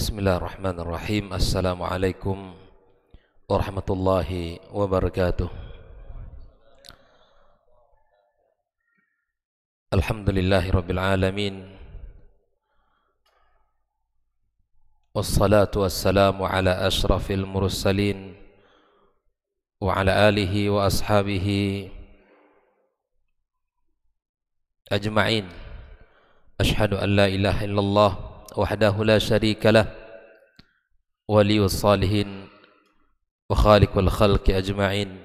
Bismillahirrahmanirrahim. Assalamualaikum warahmatullahi wabarakatuh. Alhamdulillahi rabbil alamin. Wassalatu wassalamu ala ashrafil mursalin wa ala alihi wa ashabihi ajma'in. Ashhadu an la ilaha illallah wahdahu la syarika lah, waliyus salihin wa khaliqul khalqi ajma'in,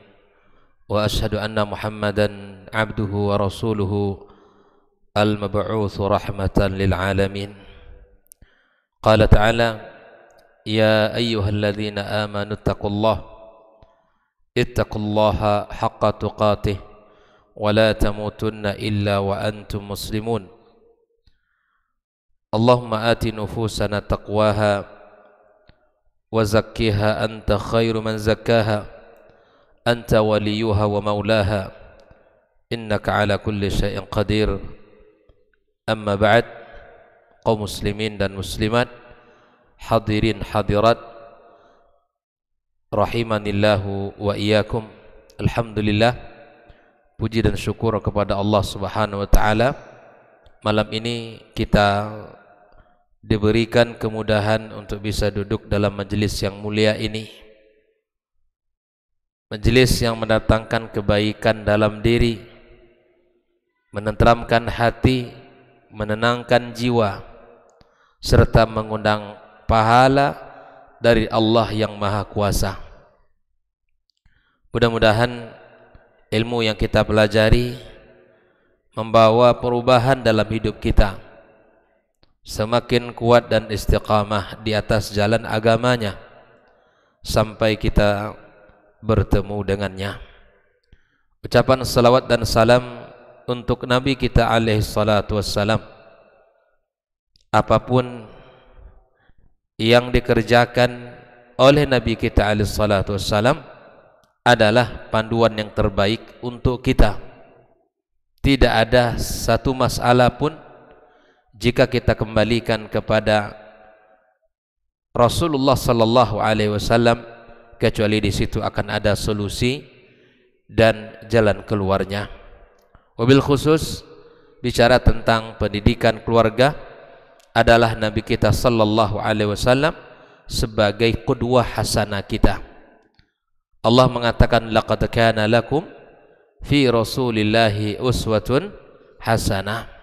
wa ashhadu anna Muhammadan abduhu wa rasuluhu al-mab'utsu rahmatan lil alamin. Qala ta'ala, ya ayyuhalladzina amanu ittaqullaha haqqa tuqatih wa la tamutunna illa wa antum muslimun. Allahumma ati nufusana taqwaha wa zakkiha anta khairu man zakkaha anta waliyuha wa maulaha innaka ala kulli syai'in qadir. Amma ba'd, kaum muslimin dan muslimat, hadirin hadirat rahimanillahu wa iyyakum. Alhamdulillah, puji dan syukur kepada Allah Subhanahu wa taala. Malam ini kita diberikan kemudahan untuk bisa duduk dalam majelis yang mulia ini, majelis yang mendatangkan kebaikan dalam diri, menenteramkan hati, menenangkan jiwa, serta mengundang pahala dari Allah yang Maha Kuasa. Mudah-mudahan ilmu yang kita pelajari membawa perubahan dalam hidup kita, semakin kuat dan istiqamah di atas jalan agamanya sampai kita bertemu dengannya. Ucapan salawat dan salam untuk Nabi kita alaihi salatu wassalam. Apapun yang dikerjakan oleh Nabi kita alaihi salatu wassalam adalah panduan yang terbaik untuk kita. Tidak ada satu masalah pun jika kita kembalikan kepada Rasulullah sallallahu alaihi wasallam, kecuali di situ akan ada solusi dan jalan keluarnya. Wabil khusus bicara tentang pendidikan keluarga adalah Nabi kita sallallahu alaihi wasallam sebagai qudwah hasanah kita. Allah mengatakan laqad kana lakum fi rasulillahi uswatun hasanah.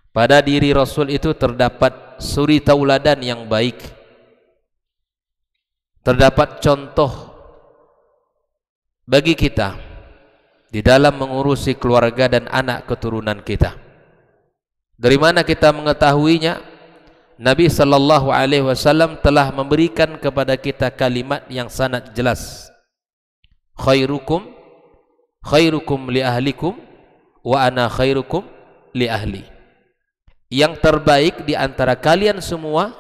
Pada diri Rasul itu terdapat suri tauladan yang baik, terdapat contoh bagi kita di dalam mengurusi keluarga dan anak keturunan kita. Dari mana kita mengetahuinya? Nabi sallallahu alaihi wasallam telah memberikan kepada kita kalimat yang sangat jelas. Khairukum li ahlikum wa ana khairukum li ahli. Yang terbaik di antara kalian semua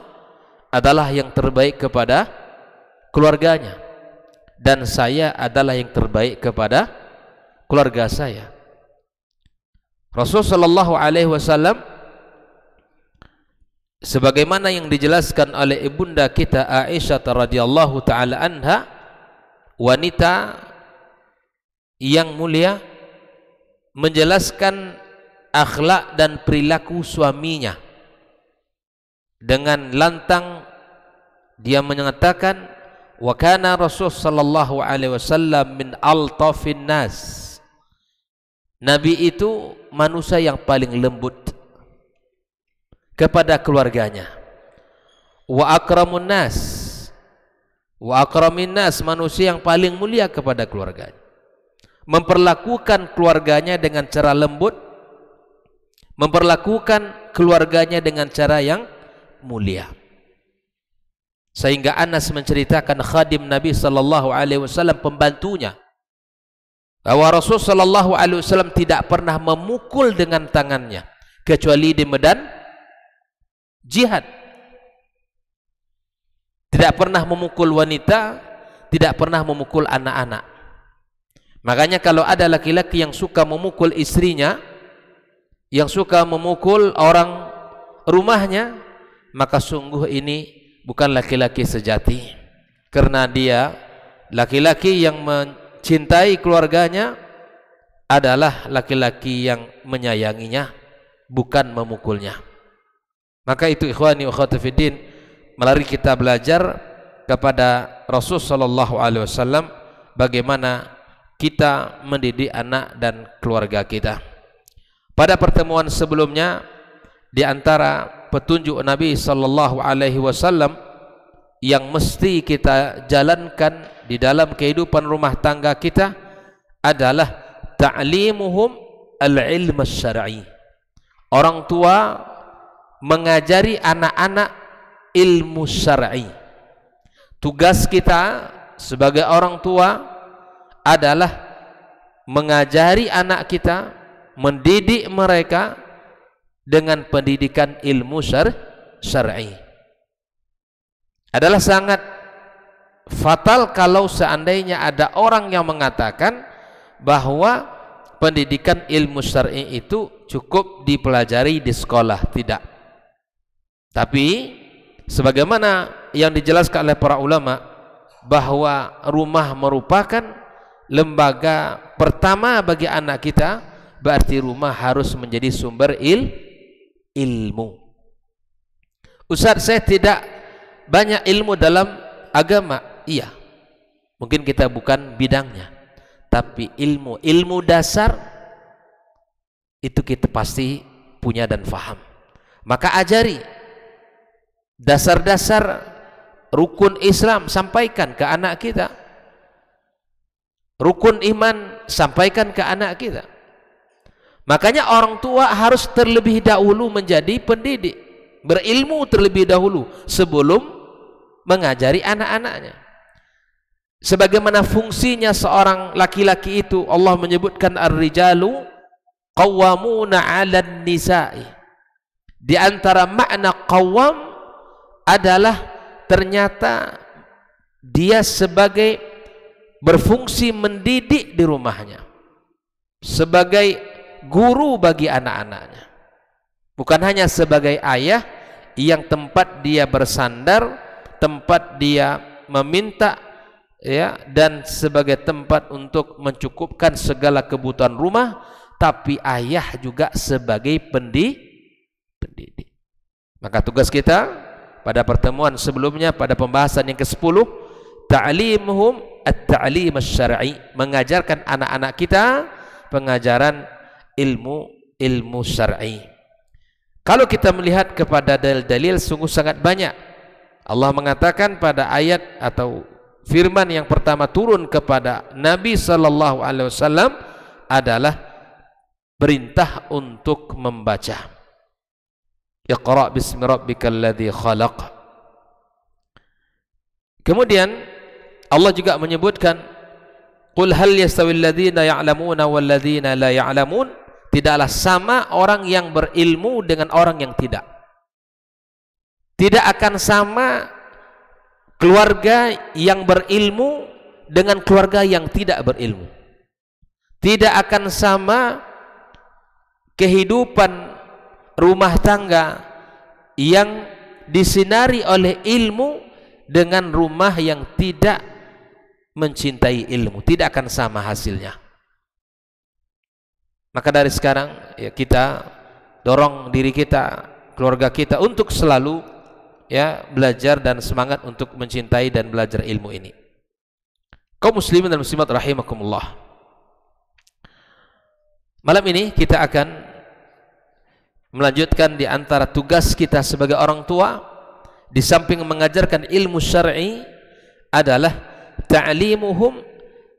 adalah yang terbaik kepada keluarganya, dan saya adalah yang terbaik kepada keluarga saya. Rasul sallallahu alaihi wasallam sebagaimana yang dijelaskan oleh ibunda kita Aisyah radhiyallahu taala anha, wanita yang mulia, menjelaskan akhlak dan perilaku suaminya dengan lantang. Dia mengatakan, wa kana Rasul sallallahu alaihi wasallam min altafin nas. Nabi itu manusia yang paling lembut kepada keluarganya. Wa akramun nas, wa akramin nas, manusia yang paling mulia kepada keluarganya. Memperlakukan keluarganya dengan cara lembut, memperlakukan keluarganya dengan cara yang mulia. Sehingga Anas menceritakan khadim Nabi sallallahu alaihi wasallam, pembantunya, bahwa Rasul sallallahu alaihi wasallam tidak pernah memukul dengan tangannya kecuali di medan jihad. Tidak pernah memukul wanita, tidak pernah memukul anak-anak. Makanya kalau ada laki-laki yang suka memukul istrinya, yang suka memukul orang rumahnya, maka sungguh ini bukan laki-laki sejati, karena dia laki-laki yang mencintai keluarganya adalah laki-laki yang menyayanginya, bukan memukulnya. Maka itu ikhwani wa akhwati fiddin, mari kita belajar kepada Rasul sallallahu alaihi wasallam bagaimana kita mendidik anak dan keluarga kita. Pada pertemuan sebelumnya, di antara petunjuk Nabi sallallahu alaihi wasallam yang mesti kita jalankan di dalam kehidupan rumah tangga kita adalah ta'limuhum al-ilm asy-syar'i. Orang tua mengajari anak-anak ilmu syar'i. Tugas kita sebagai orang tua adalah mengajari anak kita, mendidik mereka dengan pendidikan ilmu syar'i. Adalah sangat fatal kalau seandainya ada orang yang mengatakan bahwa pendidikan ilmu syar'i itu cukup dipelajari di sekolah. Tidak. Tapi sebagaimana yang dijelaskan oleh para ulama bahwa rumah merupakan lembaga pertama bagi anak kita, berarti rumah harus menjadi sumber ilmu. Ustaz, saya tidak banyak ilmu dalam agama. Iya, mungkin kita bukan bidangnya, tapi ilmu dasar itu kita pasti punya dan faham. Maka ajari dasar-dasar rukun Islam, sampaikan ke anak kita. Rukun iman, sampaikan ke anak kita. Makanya orang tua harus terlebih dahulu menjadi pendidik, berilmu terlebih dahulu sebelum mengajari anak-anaknya. Sebagaimana fungsinya seorang laki-laki itu, Allah menyebutkan ar-rijalu qawwamuna 'alan nisa'i. Di antara makna qawwam adalah ternyata dia sebagai berfungsi mendidik di rumahnya, sebagai guru bagi anak-anaknya, bukan hanya sebagai ayah yang tempat dia bersandar, tempat dia meminta, ya, dan sebagai tempat untuk mencukupkan segala kebutuhan rumah, tapi ayah juga sebagai pendidik. Maka tugas kita pada pertemuan sebelumnya, pada pembahasan yang ke-10, ta'limuhum at-ta'lim asy-syar'i, mengajarkan anak-anak kita pengajaran ilmu syar'i. Kalau kita melihat kepada dalil-dalil, sungguh sangat banyak. Allah mengatakan pada ayat atau firman yang pertama turun kepada Nabi sallallahu alaihi wasallam adalah perintah untuk membaca. Iqra bismi rabbikal ladzi khalaq. Kemudian Allah juga menyebutkan, qul hal yastawil ladzina ya'lamuna wal ladzina la ya'lamun. Tidaklah sama orang yang berilmu dengan orang yang tidak. Tidak akan sama keluarga yang berilmu dengan keluarga yang tidak berilmu. Tidak akan sama kehidupan rumah tangga yang disinari oleh ilmu dengan rumah yang tidak mencintai ilmu. Tidak akan sama hasilnya. Maka dari sekarang ya, kita dorong diri kita, keluarga kita untuk selalu ya belajar dan semangat untuk mencintai dan belajar ilmu ini. Kaum muslimin dan muslimat rahimakumullah, malam ini kita akan melanjutkan di antara tugas kita sebagai orang tua, di samping mengajarkan ilmu syar'i, adalah ta'limuhum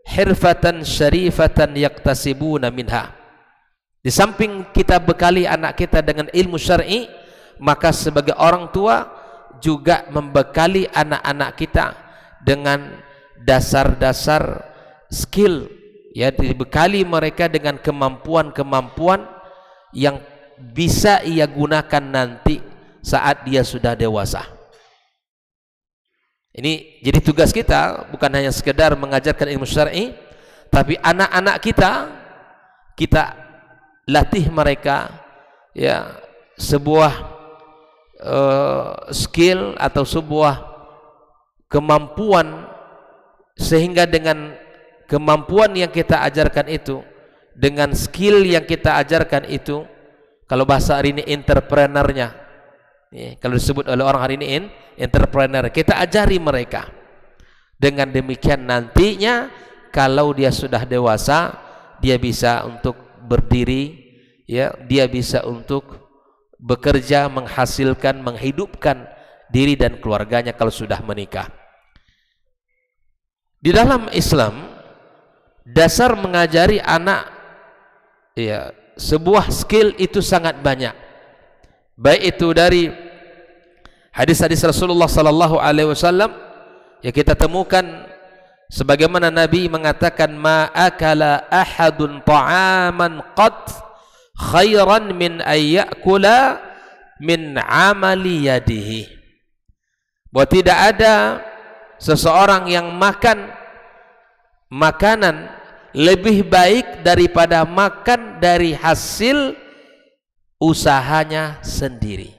hirfatan syarifatan yaktasibuna minha. Di samping kita bekali anak kita dengan ilmu syar'i, maka sebagai orang tua juga membekali anak-anak kita dengan dasar-dasar skill, ya, dibekali mereka dengan kemampuan-kemampuan yang bisa ia gunakan nanti saat dia sudah dewasa. Ini jadi tugas kita, bukan hanya sekedar mengajarkan ilmu syar'i, tapi anak-anak kita latih mereka ya sebuah skill atau sebuah kemampuan, sehingga dengan kemampuan yang kita ajarkan itu, dengan skill yang kita ajarkan itu, kalau bahasa hari ini entrepreneurnya, kalau disebut oleh orang hari ini entrepreneur, kita ajari mereka. Dengan demikian nantinya kalau dia sudah dewasa, dia bisa untuk berdiri, ya, dia bisa untuk bekerja, menghasilkan, menghidupkan diri dan keluarganya kalau sudah menikah. Di dalam Islam, dasar mengajari anak, ya, sebuah skill itu sangat banyak. Baik itu dari hadis-hadis Rasulullah sallallahu alaihi wasallam, ya, kita temukan sebagaimana Nabi mengatakan, ma akala ahadun ta'aman qat khairan min ayyakula min amali yadihi. Bahwa tidak ada seseorang yang makan makanan lebih baik daripada makan dari hasil usahanya sendiri.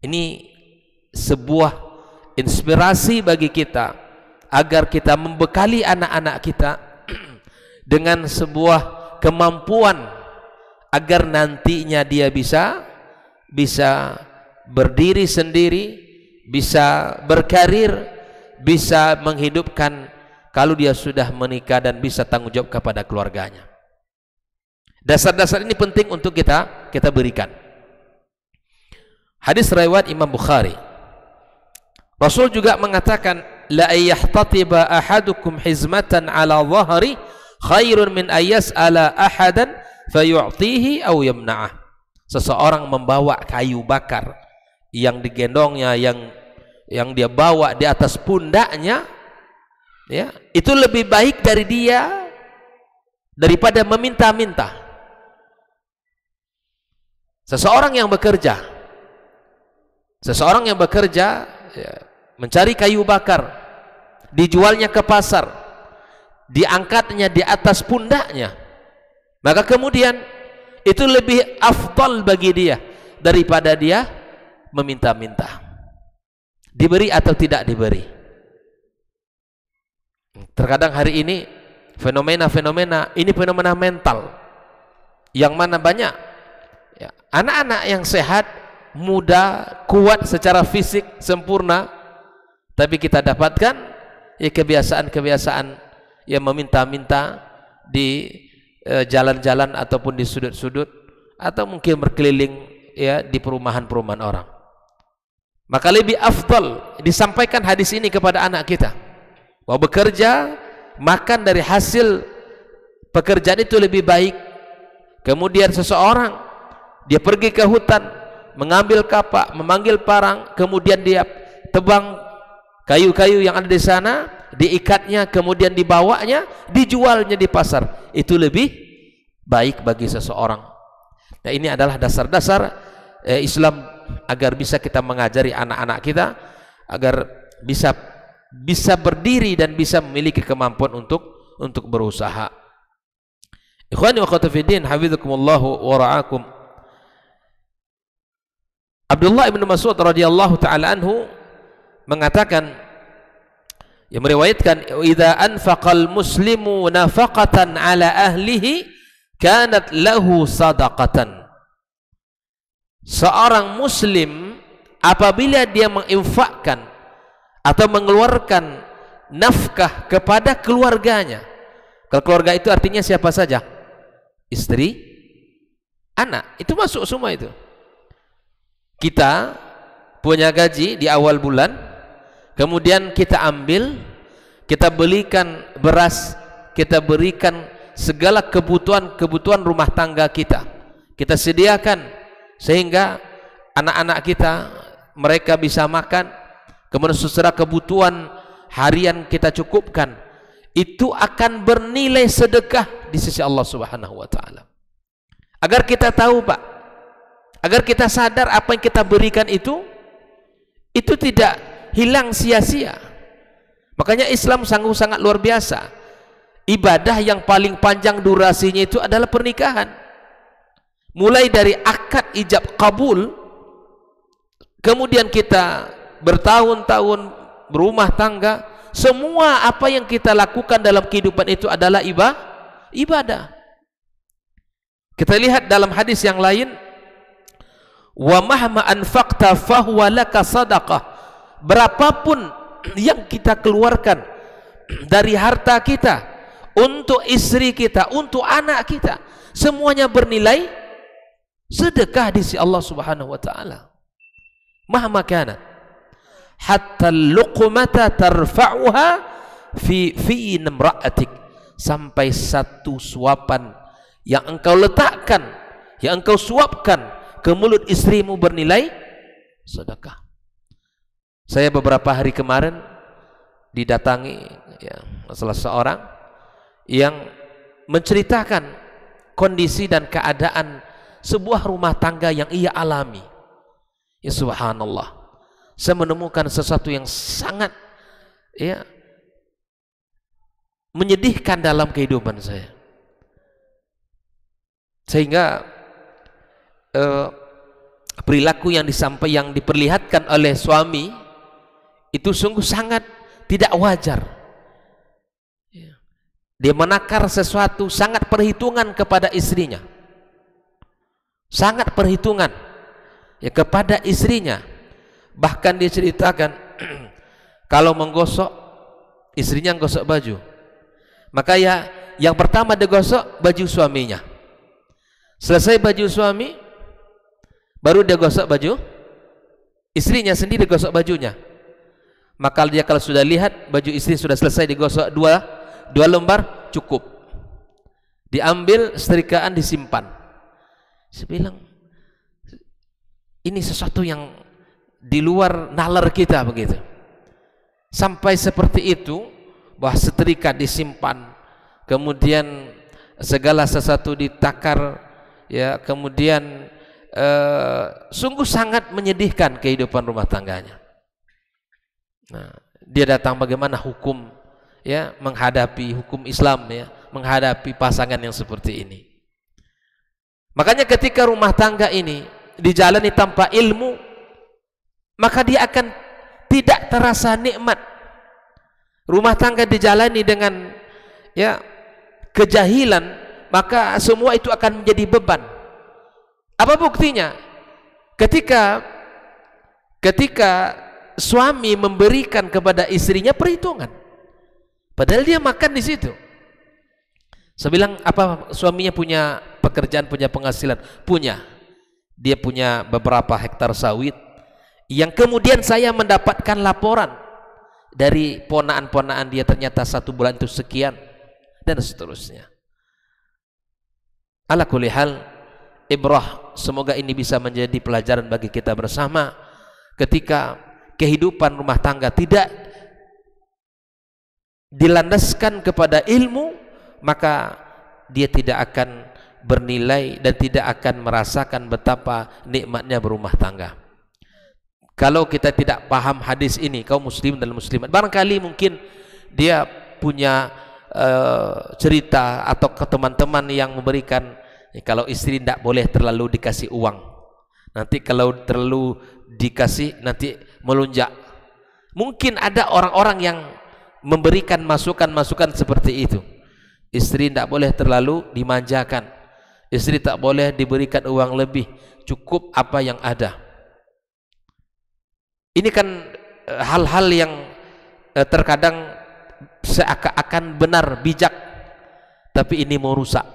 Ini sebuah inspirasi bagi kita agar kita membekali anak-anak kita dengan sebuah kemampuan agar nantinya dia bisa berdiri sendiri, bisa berkarir, bisa menghidupkan kalau dia sudah menikah dan bisa tanggung jawab kepada keluarganya. Dasar-dasar ini penting untuk kita berikan. Hadis riwayat Imam Bukhari. Rasul juga mengatakan, la ayyahtatiba ahadukum hizmatan ala dhahri khairun min ayyas'ala ahadan fayu'tihi aw yamna'ah. Seseorang membawa kayu bakar yang digendongnya, yang dia bawa di atas pundaknya, ya, itu lebih baik dari dia daripada meminta-minta. Seseorang yang bekerja, ya, mencari kayu bakar, dijualnya ke pasar, diangkatnya di atas pundaknya, maka kemudian itu lebih afdal bagi dia daripada dia meminta-minta, diberi atau tidak diberi. Terkadang hari ini fenomena ini fenomena mental, yang mana banyak, ya, anak-anak yang sehat, muda, kuat secara fisik, sempurna, tapi kita dapatkan, ya, kebiasaan-kebiasaan yang meminta-minta di jalan-jalan ataupun di sudut-sudut, atau mungkin berkeliling, ya, di perumahan-perumahan orang. Maka lebih afdal disampaikan hadis ini kepada anak kita, bahwa bekerja, makan dari hasil pekerjaan itu lebih baik. Kemudian seseorang dia pergi ke hutan, mengambil kapak, memanggil parang, kemudian dia tebang kayu-kayu yang ada di sana, diikatnya, kemudian dibawanya, dijualnya di pasar. Itu lebih baik bagi seseorang. Nah, ini adalah dasar-dasar Islam agar bisa kita mengajari anak-anak kita agar bisa berdiri dan bisa memiliki kemampuan untuk berusaha. Ikhwani wa akhwati fi din, hafizakumullah wa ra'akum. Abdullah bin Mas'ud radhiyallahu taala anhu mengatakan, yang meriwayatkan, idza anfaqal muslimu nafaqatan ala ahlihi kanat lahu sadaqatan. Seorang muslim apabila dia menginfakkan atau mengeluarkan nafkah kepada keluarganya, kalau keluarga itu artinya siapa saja, istri, anak, itu masuk semua itu. Kita punya gaji di awal bulan, kemudian kita ambil, kita belikan beras, kita berikan segala kebutuhan rumah tangga kita sediakan sehingga anak-anak kita mereka bisa makan, kemudian secara kebutuhan harian kita cukupkan. Itu akan bernilai sedekah di sisi Allah Subhanahu wa taala. Agar kita tahu, Pak, agar kita sadar apa yang kita berikan itu tidak hilang sia-sia. Makanya Islam sangat luar biasa. Ibadah yang paling panjang durasinya itu adalah pernikahan. Mulai dari akad ijab kabul, kemudian kita bertahun-tahun berumah tangga, semua apa yang kita lakukan dalam kehidupan itu adalah ibadah. Kita lihat dalam hadis yang lain, wa mahma anfaqta fahuwa laka sadaqah. Berapapun yang kita keluarkan dari harta kita untuk istri kita, untuk anak kita, semuanya bernilai sedekah di sisi Allah Subhanahu wa taala. Mahma kanat, hatta luqmata tarfa'uha fi imra'atik, sampai satu suapan yang engkau letakkan, yang engkau suapkan ke mulut istrimu bernilai sedekah. Saya beberapa hari kemarin didatangi salah seorang yang menceritakan kondisi dan keadaan sebuah rumah tangga yang ia alami. Ya subhanallah, saya menemukan sesuatu yang sangat menyedihkan dalam kehidupan saya. Sehingga perilaku yang diperlihatkan oleh suami itu sungguh sangat tidak wajar. Dia menakar sesuatu, sangat perhitungan kepada istrinya, sangat perhitungan kepada istrinya. Bahkan dia ceritakan kalau menggosok, istrinya menggosok baju, maka yang pertama digosok baju suaminya. Selesai baju suami, baru dia gosok baju istrinya sendiri, gosok bajunya. Maka dia kalau sudah lihat baju istri sudah selesai digosok dua lembar, cukup. Diambil setrikaan, disimpan. Saya bilang, ini sesuatu yang di luar nalar kita begitu. Sampai seperti itu, bahwa setrika disimpan, kemudian segala sesuatu ditakar, kemudian sungguh sangat menyedihkan kehidupan rumah tangganya. Nah, dia datang bagaimana hukum menghadapi hukum Islam menghadapi pasangan yang seperti ini. Makanya ketika rumah tangga ini dijalani tanpa ilmu, maka dia akan tidak terasa nikmat. Rumah tangga dijalani dengan kejahilan, maka semua itu akan menjadi beban. Apa buktinya? Ketika suami memberikan kepada istrinya perhitungan, padahal dia makan di situ. Saya bilang, apa suaminya punya pekerjaan, punya penghasilan? Punya. Dia punya beberapa hektar sawit yang kemudian saya mendapatkan laporan dari ponaan-ponaan dia, ternyata 1 bulan itu sekian, dan seterusnya. Ala kulli hal, ibrah, semoga ini bisa menjadi pelajaran bagi kita bersama. Ketika kehidupan rumah tangga tidak dilandaskan kepada ilmu, maka dia tidak akan bernilai dan tidak akan merasakan betapa nikmatnya berumah tangga. Kalau kita tidak paham hadis ini, kaum muslim dan muslimat, barangkali mungkin dia punya cerita atau ke teman-teman yang memberikan, kalau istri tidak boleh terlalu dikasih uang, nanti kalau terlalu dikasih nanti melunjak. Mungkin ada orang-orang yang memberikan masukan-masukan seperti itu. Istri tidak boleh terlalu dimanjakan, istri tak boleh diberikan uang lebih, cukup apa yang ada. Ini kan hal-hal yang terkadang seakan-akan benar, bijak, tapi ini mau rusak.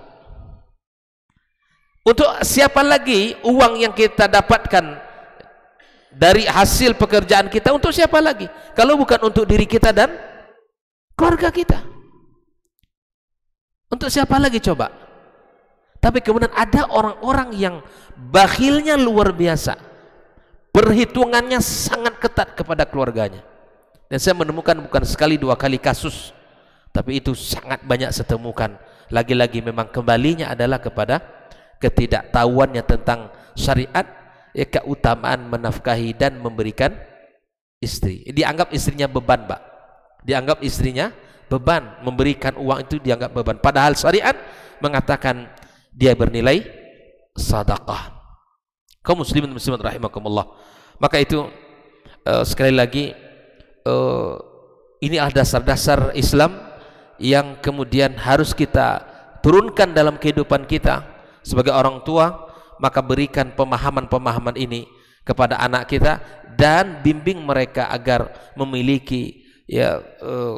Untuk siapa lagi uang yang kita dapatkan dari hasil pekerjaan kita? Untuk siapa lagi kalau bukan untuk diri kita dan keluarga kita? Untuk siapa lagi coba? Tapi kemudian ada orang-orang yang bakhilnya luar biasa, perhitungannya sangat ketat kepada keluarganya. Dan saya menemukan bukan sekali dua kali kasus, tapi itu sangat banyak saya temukan. Lagi-lagi memang kembalinya adalah kepada ketidaktahuannya tentang syariat, keutamaan menafkahi dan memberikan istri. Dianggap istrinya beban, Pak. Dianggap istrinya beban, memberikan uang itu dianggap beban. Padahal syariat mengatakan dia bernilai sedekah. Kaum muslimin muslimat rahimakumullah. Maka itu sekali lagi ini adalah dasar-dasar Islam yang kemudian harus kita turunkan dalam kehidupan kita sebagai orang tua. Maka berikan pemahaman-pemahaman ini kepada anak kita dan bimbing mereka agar memiliki ya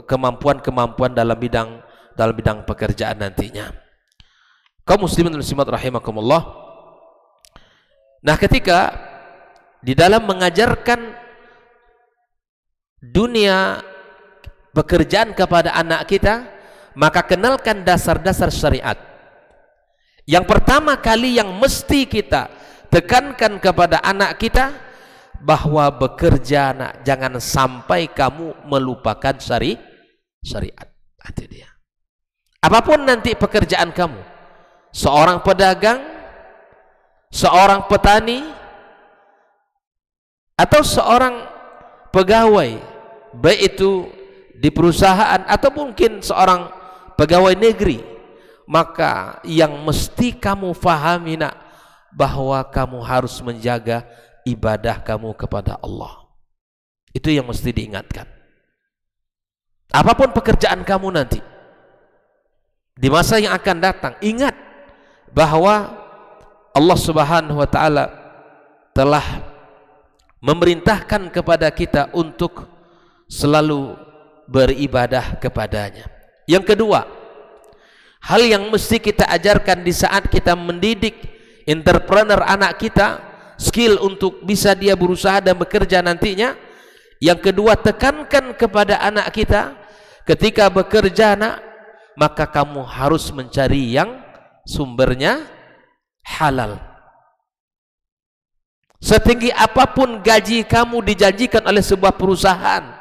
kemampuan-kemampuan dalam bidang pekerjaan nantinya. Kaum muslimin dan muslimat rahimakumullah. Nah, ketika di dalam mengajarkan dunia pekerjaan kepada anak kita, maka kenalkan dasar-dasar syariat. Yang pertama kali yang mesti kita tekankan kepada anak kita, bahwa bekerja nak, jangan sampai kamu melupakan syariat. Itu dia. Apapun nanti pekerjaan kamu, seorang pedagang, seorang petani, atau seorang pegawai, baik itu di perusahaan atau mungkin seorang pegawai negeri, maka yang mesti kamu fahami nak, bahwa kamu harus menjaga ibadah kamu kepada Allah. Itu yang mesti diingatkan. Apapun pekerjaan kamu nanti di masa yang akan datang, ingat bahwa Allah Subhanahu wa taala telah memerintahkan kepada kita untuk selalu beribadah kepadanya. Yang kedua, hal yang mesti kita ajarkan di saat kita mendidik entrepreneur anak kita, skill untuk bisa dia berusaha dan bekerja nantinya. Yang kedua, tekankan kepada anak kita, ketika bekerja nak, maka kamu harus mencari yang sumbernya halal. Setinggi apapun gaji kamu dijanjikan oleh sebuah perusahaan,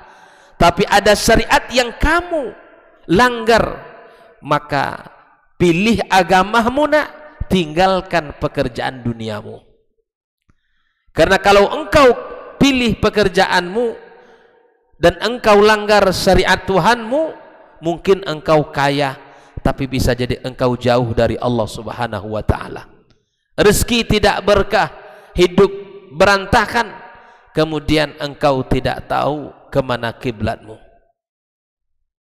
tapi ada syariat yang kamu langgar, maka pilih agamamu nak, tinggalkan pekerjaan duniamu. Karena kalau engkau pilih pekerjaanmu dan engkau langgar syariat Tuhanmu, mungkin engkau kaya, tapi bisa jadi engkau jauh dari Allah Subhanahu wa taala. Rezeki tidak berkah, hidup berantakan, kemudian engkau tidak tahu kemana kiblatmu.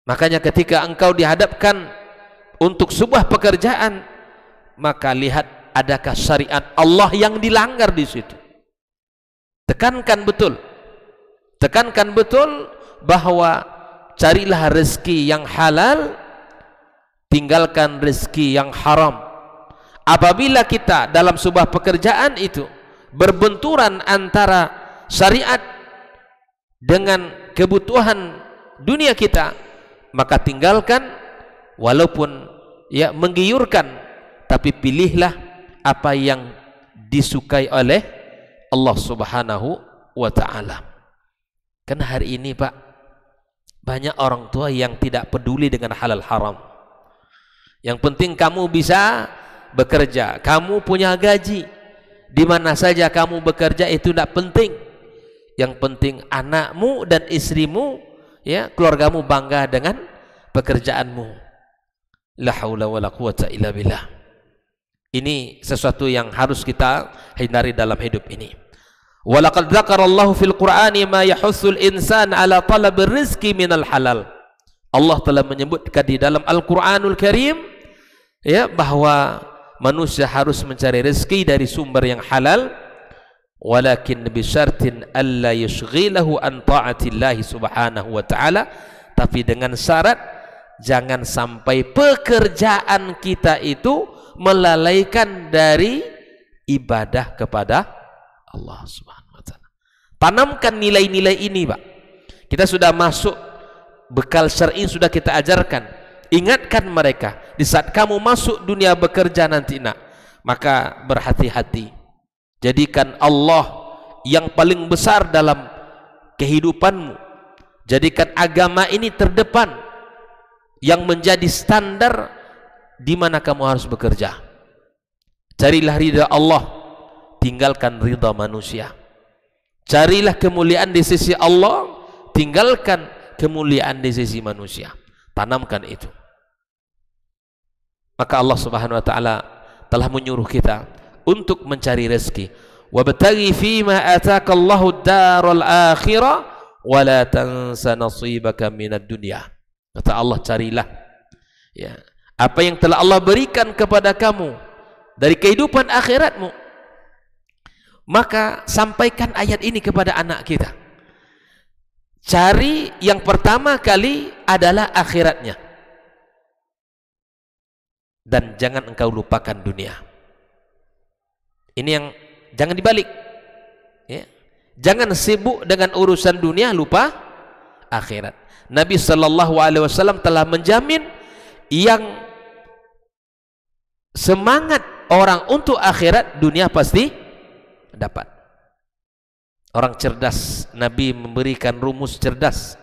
Makanya ketika engkau dihadapkan untuk sebuah pekerjaan, maka lihat adakah syariat Allah yang dilanggar di situ. Tekankan betul bahwa carilah rezeki yang halal, tinggalkan rezeki yang haram. Apabila kita dalam sebuah pekerjaan itu berbenturan antara syariat dengan kebutuhan dunia kita, maka tinggalkan, walaupun ya menggiurkan, tapi pilihlah apa yang disukai oleh Allah Subhanahu wa ta'ala. Karena hari ini Pak, banyak orang tua yang tidak peduli dengan halal haram. Yang penting kamu bisa bekerja, kamu punya gaji, di mana saja kamu bekerja itu tidak penting. Yang penting anakmu dan istrimu, ya, keluargamu bangga dengan pekerjaanmu. La haula wala quwata illa billah. Ini sesuatu yang harus kita hindari dalam hidup ini. Walaqad dzakarallahu fil Qur'ani ma yahussul insan ala talabir rizqi minal halal. Allah telah menyebutkan di dalam Al-Qur'anul Karim, ya, bahwa manusia harus mencari rezeki dari sumber yang halal, walakin bisyartin alla yushghilahu an ta'atillahi subhanahu wa ta'ala, tapi dengan syarat jangan sampai pekerjaan kita itu melalaikan dari ibadah kepada Allah Subhanahu wa ta'ala. Tanamkan nilai-nilai ini Pak. Kita sudah masuk, bekal syar'i sudah kita ajarkan. Ingatkan mereka di saat kamu masuk dunia bekerja nanti nak, maka berhati-hati. Jadikan Allah yang paling besar dalam kehidupanmu. Jadikan agama ini terdepan, yang menjadi standar di mana kamu harus bekerja. Carilah ridha Allah, tinggalkan ridha manusia. Carilah kemuliaan di sisi Allah, tinggalkan kemuliaan di sisi manusia. Tanamkan itu. Maka Allah Subhanahu wa ta'ala telah menyuruh kita untuk mencari rezeki. wabtaghi fima ataka Allahu ad-daral akhirah wa la tansa nasibaka minad dunya. Kata Allah, carilah ya apa yang telah Allah berikan kepada kamu dari kehidupan akhiratmu. Maka sampaikan ayat ini kepada anak kita. Cari yang pertama kali adalah akhiratnya, dan jangan engkau lupakan dunia. Ini yang jangan dibalik ya. Jangan sibuk dengan urusan dunia, lupa akhirat. Nabi sallallahu alaihi wasallam telah menjamin yang semangat orang untuk akhirat, dunia pasti dapat. Orang cerdas, Nabi memberikan rumus cerdas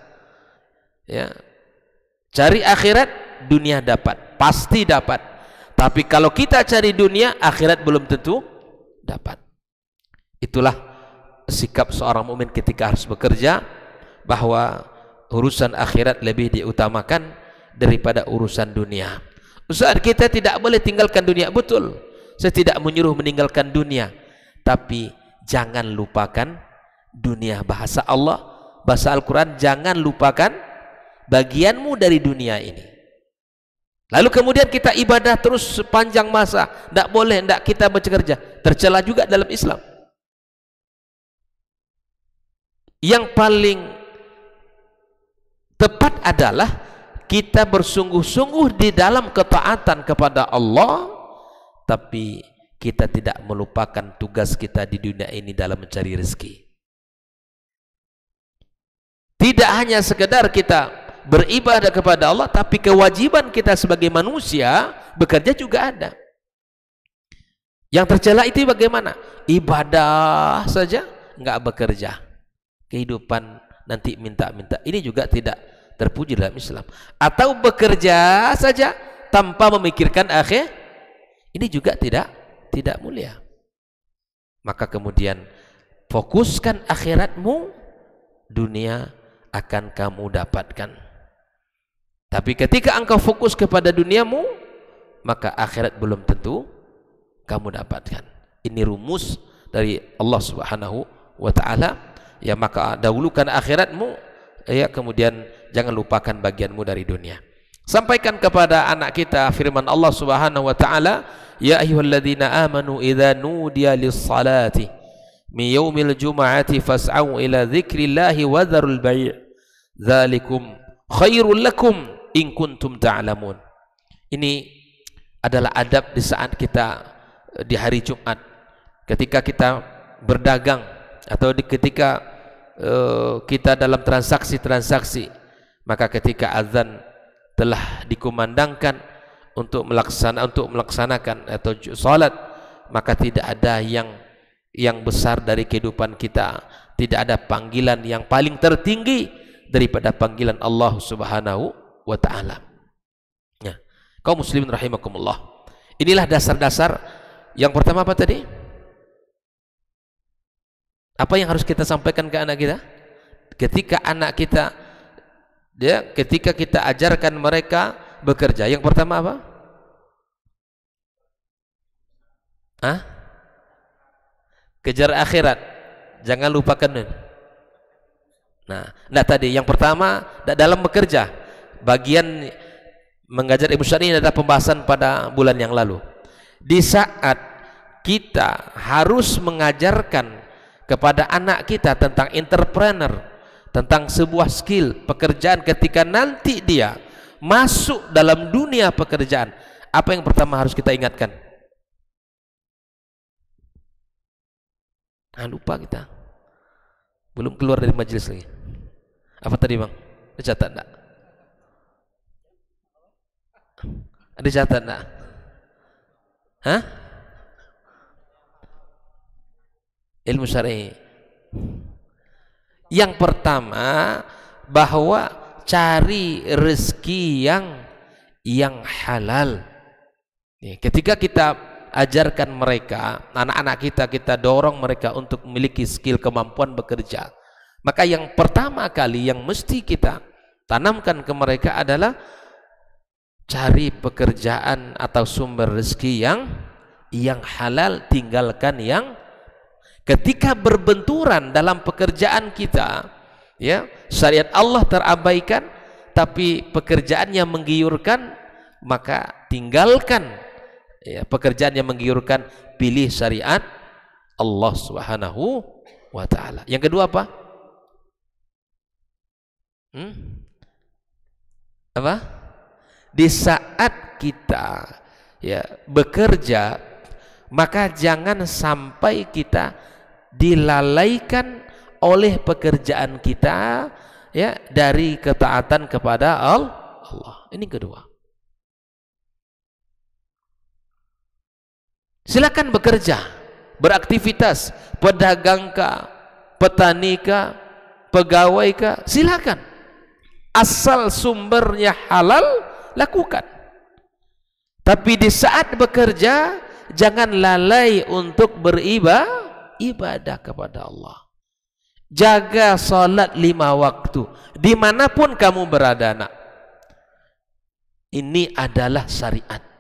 ya. Cari akhirat, dunia dapat, pasti dapat. Tapi kalau kita cari dunia, akhirat belum tentu dapat. Itulah sikap seorang mukmin ketika harus bekerja, bahwa urusan akhirat lebih diutamakan daripada urusan dunia. Ustaz, kita tidak boleh tinggalkan dunia. Betul, saya tidak menyuruh meninggalkan dunia, tapi jangan lupakan dunia. Bahasa Allah, bahasa Al-Quran, jangan lupakan bagianmu dari dunia ini. Lalu kemudian kita ibadah terus sepanjang masa. Tidak boleh, tidak, kita bekerja. Tercela juga dalam Islam. Yang paling tepat adalah kita bersungguh-sungguh di dalam ketaatan kepada Allah, tapi kita tidak melupakan tugas kita di dunia ini dalam mencari rezeki. Tidak hanya sekedar kita beribadah kepada Allah, tapi kewajiban kita sebagai manusia bekerja juga ada. Yang tercela itu bagaimana? Ibadah saja nggak bekerja, kehidupan nanti minta-minta, ini juga tidak terpuji dalam Islam. Atau bekerja saja tanpa memikirkan akhir, ini juga tidak mulia. Maka kemudian fokuskan akhiratmu, dunia akan kamu dapatkan. Tapi ketika engkau fokus kepada duniamu, maka akhirat belum tentu kamu dapatkan. Ini rumus dari Allah Subhanahu wa ta'ala ya. Maka dahulukan akhiratmu ya, kemudian jangan lupakan bagianmu dari dunia. Sampaikan kepada anak kita firman Allah Subhanahu wa ta'ala, ya ayyuhalladzina amanu idza nudiya lis-salati min yaumil jum'ati fas'au ila dzikrillahi wa dzarul bai' dzalikum khairul lakum in kuntum ta'lamun. Ini adalah adab di saat kita di hari Jumat, ketika kita berdagang atau ketika kita dalam transaksi-transaksi. Maka ketika azan telah dikumandangkan untuk melaksanakan atau salat, maka tidak ada yang besar dari kehidupan kita, tidak ada panggilan yang paling tertinggi daripada panggilan Allah Subhanahu wa ta'ala ya. Kaum muslimin rahimakumullah, inilah dasar-dasar. Yang pertama apa tadi? Apa yang harus kita sampaikan ke anak kita? Ketika anak kita ketika kita ajarkan mereka bekerja, yang pertama apa? Kejar akhirat, jangan lupakan. Nah tadi yang pertama dalam bekerja, bagian mengajar ilmu syar'i adalah pembahasan pada bulan yang lalu. Di saat kita harus mengajarkan kepada anak kita tentang entrepreneur, tentang sebuah skill pekerjaan, ketika nanti dia masuk dalam dunia pekerjaan, apa yang pertama harus kita ingatkan? Lupa kita, belum keluar dari majelis lagi. Apa tadi bang? Dicatat enggak? Ada catat enggak? Ilmu syar'i. Yang pertama, bahwa cari rezeki yang halal. Ketika kita ajarkan mereka, anak-anak kita dorong mereka untuk memiliki skill, kemampuan bekerja, maka yang pertama kali yang mesti kita tanamkan ke mereka adalah cari pekerjaan atau sumber rezeki yang halal, tinggalkan yang. Ketika berbenturan dalam pekerjaan kita, ya, syariat Allah terabaikan, tapi pekerjaannya menggiurkan, maka tinggalkan, ya, pekerjaan yang menggiurkan, pilih syariat Allah Subhanahu wa ta'ala. Yang kedua apa? Apa? Di saat kita, ya, bekerja, maka jangan sampai kita dilalaikan oleh pekerjaan kita, ya, dari ketaatan kepada Allah. Ini kedua. Silakan bekerja, beraktivitas, pedagangkah, petanikah, pegawai, silakan, asal sumbernya halal, lakukan. Tapi di saat bekerja jangan lalai untuk beribadah kepada Allah. Jaga salat 5 waktu dimanapun kamu berada, nak. Ini adalah syariat.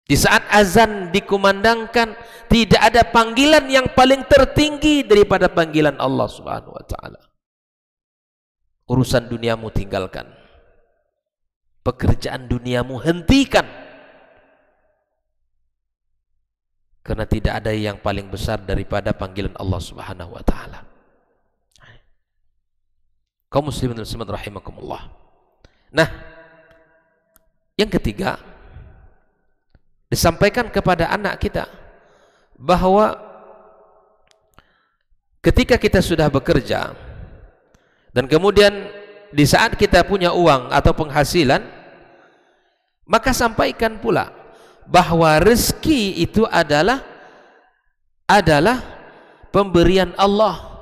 Di saat azan dikumandangkan, tidak ada panggilan yang paling tertinggi daripada panggilan Allah Subhanahu wa ta'ala. Urusan duniamu tinggalkan, pekerjaan duniamu hentikan, karena tidak ada yang paling besar daripada panggilan Allah Subhanahu wa ta'ala. Kaum muslimin dan muslimat rahimakumullah. Nah, yang ketiga, disampaikan kepada anak kita bahwa ketika kita sudah bekerja dan kemudian di saat kita punya uang atau penghasilan, maka sampaikan pula bahwa rezeki itu adalah pemberian Allah.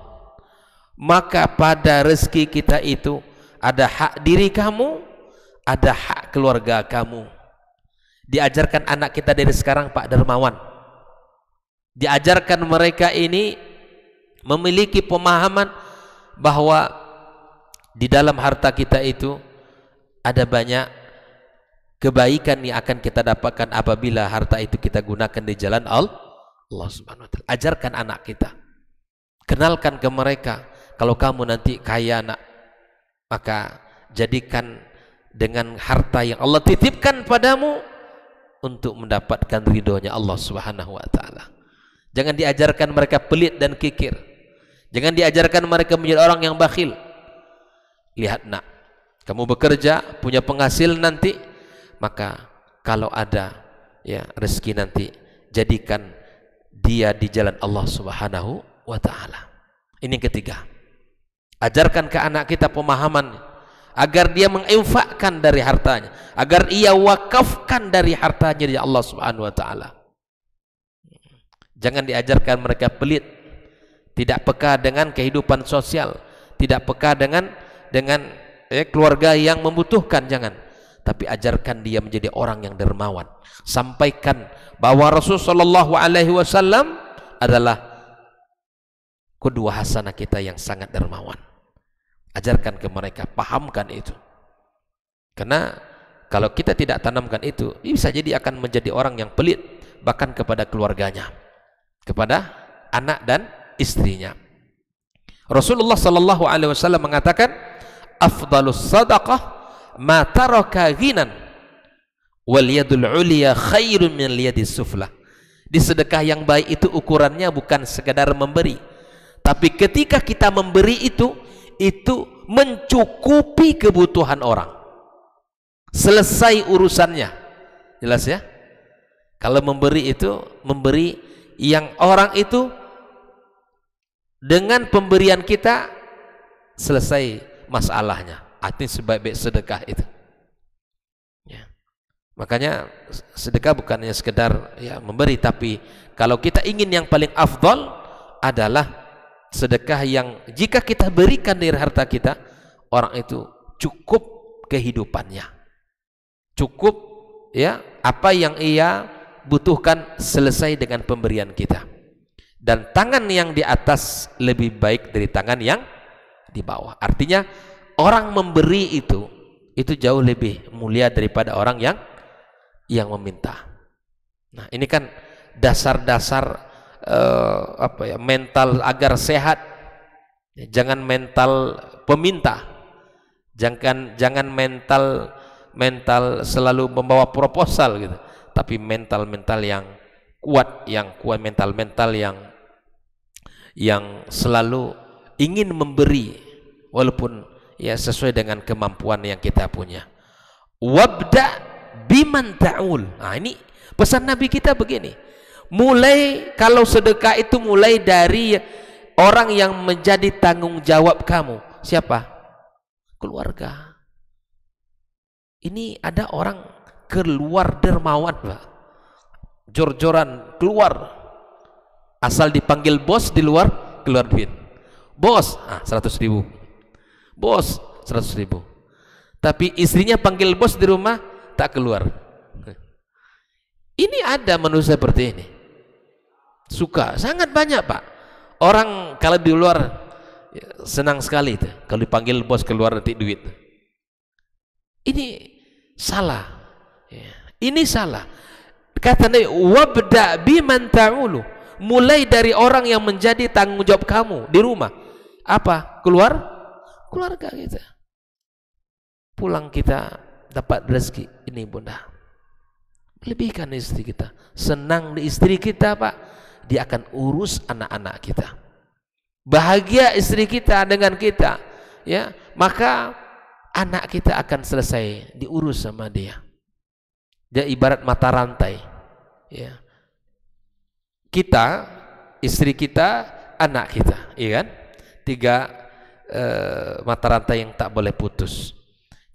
Maka pada rezeki kita itu ada hak diri kamu, ada hak keluarga kamu. Diajarkan anak kita dari sekarang, Pak Dermawan, diajarkan mereka ini memiliki pemahaman bahwa di dalam harta kita itu ada banyak kebaikan yang akan kita dapatkan apabila harta itu kita gunakan di jalan Allah Subhanahu wa ta'ala. Ajarkan anak kita, kenalkan ke mereka, kalau kamu nanti kaya, nak, maka jadikan dengan harta yang Allah titipkan padamu untuk mendapatkan ridhonya Allah Subhanahu wa ta'ala. Jangan diajarkan mereka pelit dan kikir. Jangan diajarkan mereka menjadi orang yang bakhil. Lihat, nak, kamu bekerja, punya penghasil nanti, maka kalau ada, ya, rezeki nanti, jadikan dia di jalan Allah Subhanahu wa ta'ala. Ini yang ketiga. Ajarkan ke anak kita pemahaman agar dia menginfakkan dari hartanya, agar ia wakafkan dari hartanya di Allah Subhanahu wa ta'ala. Jangan diajarkan mereka pelit, tidak peka dengan kehidupan sosial, tidak peka dengan keluarga yang membutuhkan, jangan. Tapi ajarkan dia menjadi orang yang dermawan. Sampaikan bahwa Rasulullah SAW adalah qudwah hasanah kita yang sangat dermawan. Ajarkan ke mereka, pahamkan itu. Karena kalau kita tidak tanamkan itu, bisa jadi akan menjadi orang yang pelit, bahkan kepada keluarganya, kepada anak dan istrinya. Rasulullah sallallahu alaihi wasallam mengatakan, afdalus sadaqah ma taraka ghinan wal yadul ulya khairun min yadis suflah. Di sedekah yang baik itu ukurannya bukan sekadar memberi, tapi ketika kita memberi itu mencukupi kebutuhan orang, selesai urusannya. Jelas ya? Kalau memberi itu memberi yang orang itu dengan pemberian kita selesai masalahnya. Artinya sebaik-baik sedekah itu, ya. Makanya sedekah bukannya sekedar, ya, memberi, tapi kalau kita ingin yang paling afdal adalah sedekah yang jika kita berikan dari harta kita, orang itu cukup kehidupannya, cukup, ya, apa yang ia butuhkan selesai dengan pemberian kita. Dan tangan yang di atas lebih baik dari tangan yang di bawah. Artinya orang memberi itu jauh lebih mulia daripada orang yang meminta. Nah, ini kan dasar-dasar mental agar sehat. Jangan mental peminta, jangan mental selalu membawa proposal gitu, tapi mental yang kuat, mental yang selalu ingin memberi walaupun ya sesuai dengan kemampuan yang kita punya. Wabda biman ta'ul. Nah, ini pesan Nabi kita begini. Mulai, kalau sedekah itu mulai dari orang yang menjadi tanggung jawab kamu. Siapa? Keluarga. Ini ada orang keluar dermawan, Pak. Jor-joran keluar, asal dipanggil bos di luar keluar duit. Bos, 100.000. Bos, 100.000. Tapi istrinya panggil bos di rumah tak keluar. Ini ada manusia seperti ini. Suka, sangat banyak, Pak. Orang kalau di luar senang sekali itu kalau dipanggil bos keluar nanti duit. Ini salah. Ini salah. Kata Nabi, wabda biman ta'ulu. Mulai dari orang yang menjadi tanggung jawab kamu di rumah. Apa? Keluarga kita. Pulang kita dapat rezeki, ini bunda, lebihkan istri kita. Senang di istri kita, Pak, dia akan urus anak-anak kita. Bahagia istri kita dengan kita, ya, maka anak kita akan selesai diurus sama dia. Dia ibarat mata rantai, ya. Kita, istri kita, anak kita, iya kan? 3 mata rantai yang tak boleh putus.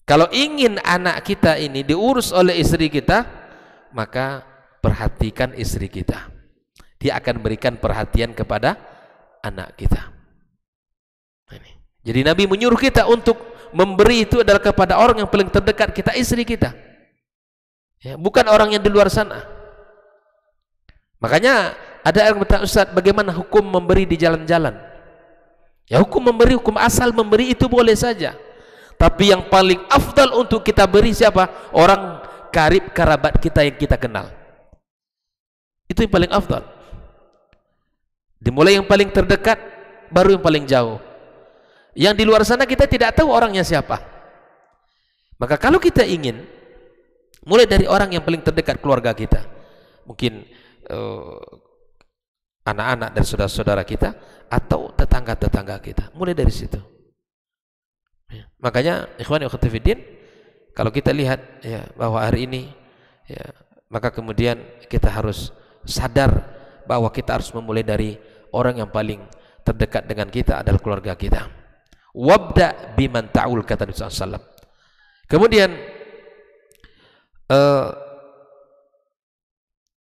Kalau ingin anak kita ini diurus oleh istri kita, maka perhatikan istri kita. Dia akan berikan perhatian kepada anak kita. Jadi Nabi menyuruh kita untuk memberi itu adalah kepada orang yang paling terdekat kita, istri kita, ya, bukan orang yang di luar sana. Makanya ada yang bertanya, Ustaz, bagaimana hukum memberi di jalan-jalan? Ya, hukum memberi, hukum asal memberi itu boleh saja. Tapi yang paling afdal untuk kita beri siapa? Orang karib kerabat kita yang kita kenal. Itu yang paling afdal. Dimulai yang paling terdekat, baru yang paling jauh. Yang di luar sana kita tidak tahu orangnya siapa. Maka kalau kita ingin, mulai dari orang yang paling terdekat, keluarga kita, mungkin anak-anak dan saudara-saudara kita, atau tetangga-tetangga kita, mulai dari situ. Ya. Makanya ikhwan akhwat fiddin, kalau kita lihat ya bahwa hari ini ya, maka kemudian kita harus sadar bahwa kita harus memulai dari orang yang paling terdekat dengan kita adalah keluarga kita. Wabda biman ta'ul, kata Nabi SAW. Kemudian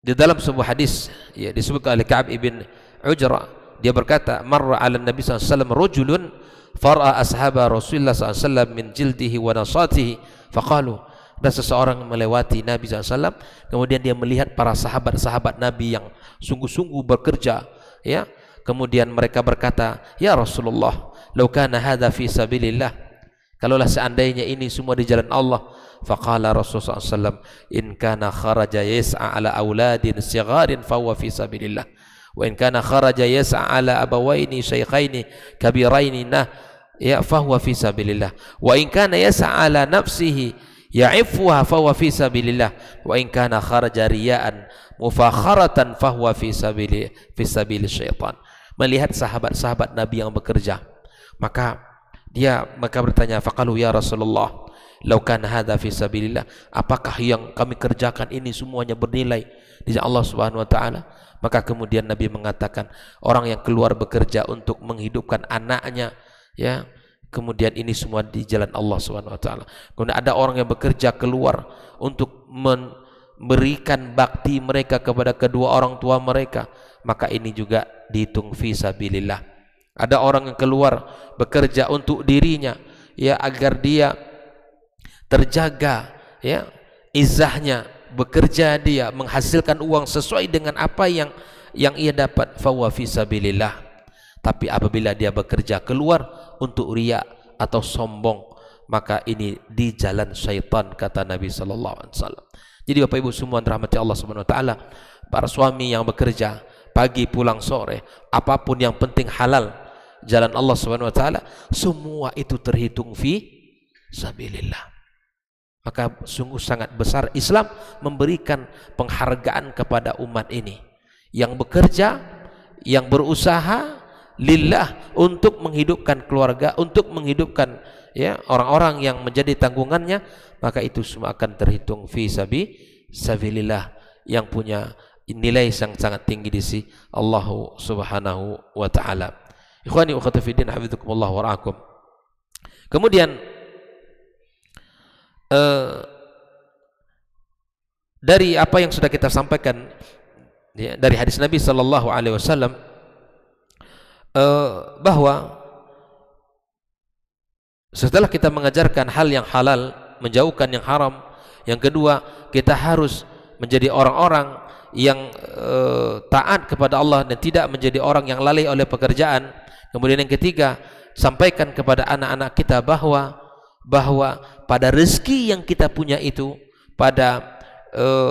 di dalam sebuah hadis ya, disebutkan oleh Ka'ab ibn Ujra, dia berkata, marra 'ala Nabi SAW rajulun far'a ashaba Rasulullah SAW min jildihi wa nasatihi faqalu. Dan seseorang melewati Nabi SAW, kemudian dia melihat para sahabat-sahabat Nabi yang sungguh-sungguh bekerja, ya. Kemudian mereka berkata, ya Rasulullah, law kana hadha fi sabilillah, kalaulah seandainya ini semua di jalan Allah. Faqala Rasulullah SAW, in kana kharaja yas'a ala auladin sigharin fahuwa fi sabilillah, wa in kana kharaja yas'a ala abawaini shaykhaini kabiraini ya fahuwa fi sabilillah, wa in kana yas'a ala nafsihi ya'ifuha fahuwa fi sabilillah, wa in kana kharaja riya'an mufakharatan fahuwa fi sabili syaitan. Melihat sahabat-sahabat Nabi yang bekerja, maka mereka bertanya, faqalu ya Rasulullah, law kana hadza fi sabilillah, apakah yang kami kerjakan ini semuanya bernilai di Allah Subhanahu wa taala? Maka kemudian Nabi mengatakan, orang yang keluar bekerja untuk menghidupkan anaknya, ya, kemudian ini semua di jalan Allah Subhanahu wa taala. Kemudian ada orang yang bekerja keluar untuk memberikan bakti mereka kepada kedua orang tua mereka, maka ini juga dihitung fi sabilillah. Ada orang yang keluar bekerja untuk dirinya, ya, agar dia terjaga, ya, izahnya, bekerja dia menghasilkan uang sesuai dengan apa yang ia dapat, fahuwa fi sabilillah. Tapi apabila dia bekerja keluar untuk riya atau sombong, maka ini di jalan syaitan, kata Nabi sallallahu alaihi wasallam. Jadi Bapak Ibu semua dirahmati Allah Subhanahu wa taala, para suami yang bekerja, pagi pulang sore, apapun yang penting halal jalan Allah Subhanahu wa taala, semua itu terhitung fi sabilillah. Maka sungguh sangat besar Islam memberikan penghargaan kepada umat ini yang bekerja, yang berusaha lillah untuk menghidupkan keluarga, untuk menghidupkan ya orang-orang yang menjadi tanggungannya, maka itu semua akan terhitung fi sabilillah yang punya nilai yang sangat tinggi di sisi Allah Subhanahu wa taala. Ikhwani wa akhwati fi din, hafizakumullah wa ra'akum. Kemudian dari apa yang sudah kita sampaikan ya, dari hadis Nabi sallallahu alaihi wasallam bahwa setelah kita mengajarkan hal yang halal, menjauhkan yang haram, yang kedua kita harus menjadi orang-orang yang taat kepada Allah dan tidak menjadi orang yang lalai oleh pekerjaan. Kemudian yang ketiga, sampaikan kepada anak-anak kita bahwa pada rezeki yang kita punya itu, pada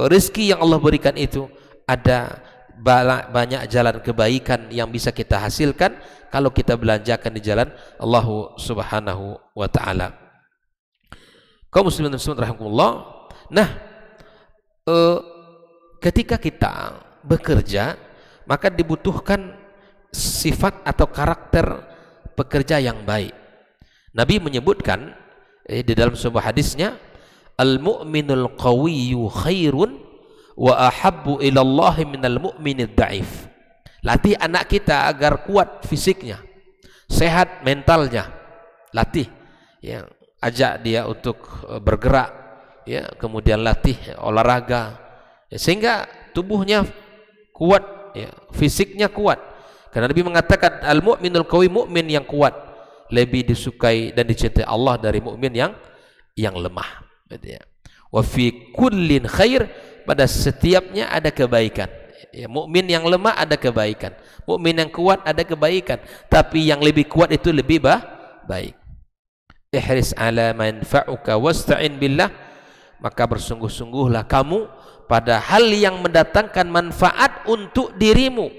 rezeki yang Allah berikan itu, ada banyak jalan kebaikan yang bisa kita hasilkan kalau kita belanjakan di jalan Allah Subhanahu wa taala. Kaum muslimin dan muslimat rahimakumullah. Nah, ketika kita bekerja, maka dibutuhkan sifat atau karakter pekerja yang baik. Nabi menyebutkan di dalam sebuah hadisnya, al-mu'minul qawiyyu khairun wa ahabbu ila Allah minal mu'minid da'if. Latih anak kita agar kuat fisiknya, sehat mentalnya. Latih ya, ajak dia untuk bergerak ya, kemudian latih olahraga ya, sehingga tubuhnya kuat ya, fisiknya kuat. Karena Nabi mengatakan al-mu'minul qawi, mu'min yang kuat lebih disukai dan dicintai Allah dari mukmin yang lemah. Wa fi kullin khair, pada setiapnya ada kebaikan. Ya, mukmin yang lemah ada kebaikan, mukmin yang kuat ada kebaikan, tapi yang lebih kuat itu lebih baik. Ihris ala manfa'uka wasta'in billah, maka bersungguh-sungguhlah kamu pada hal yang mendatangkan manfaat untuk dirimu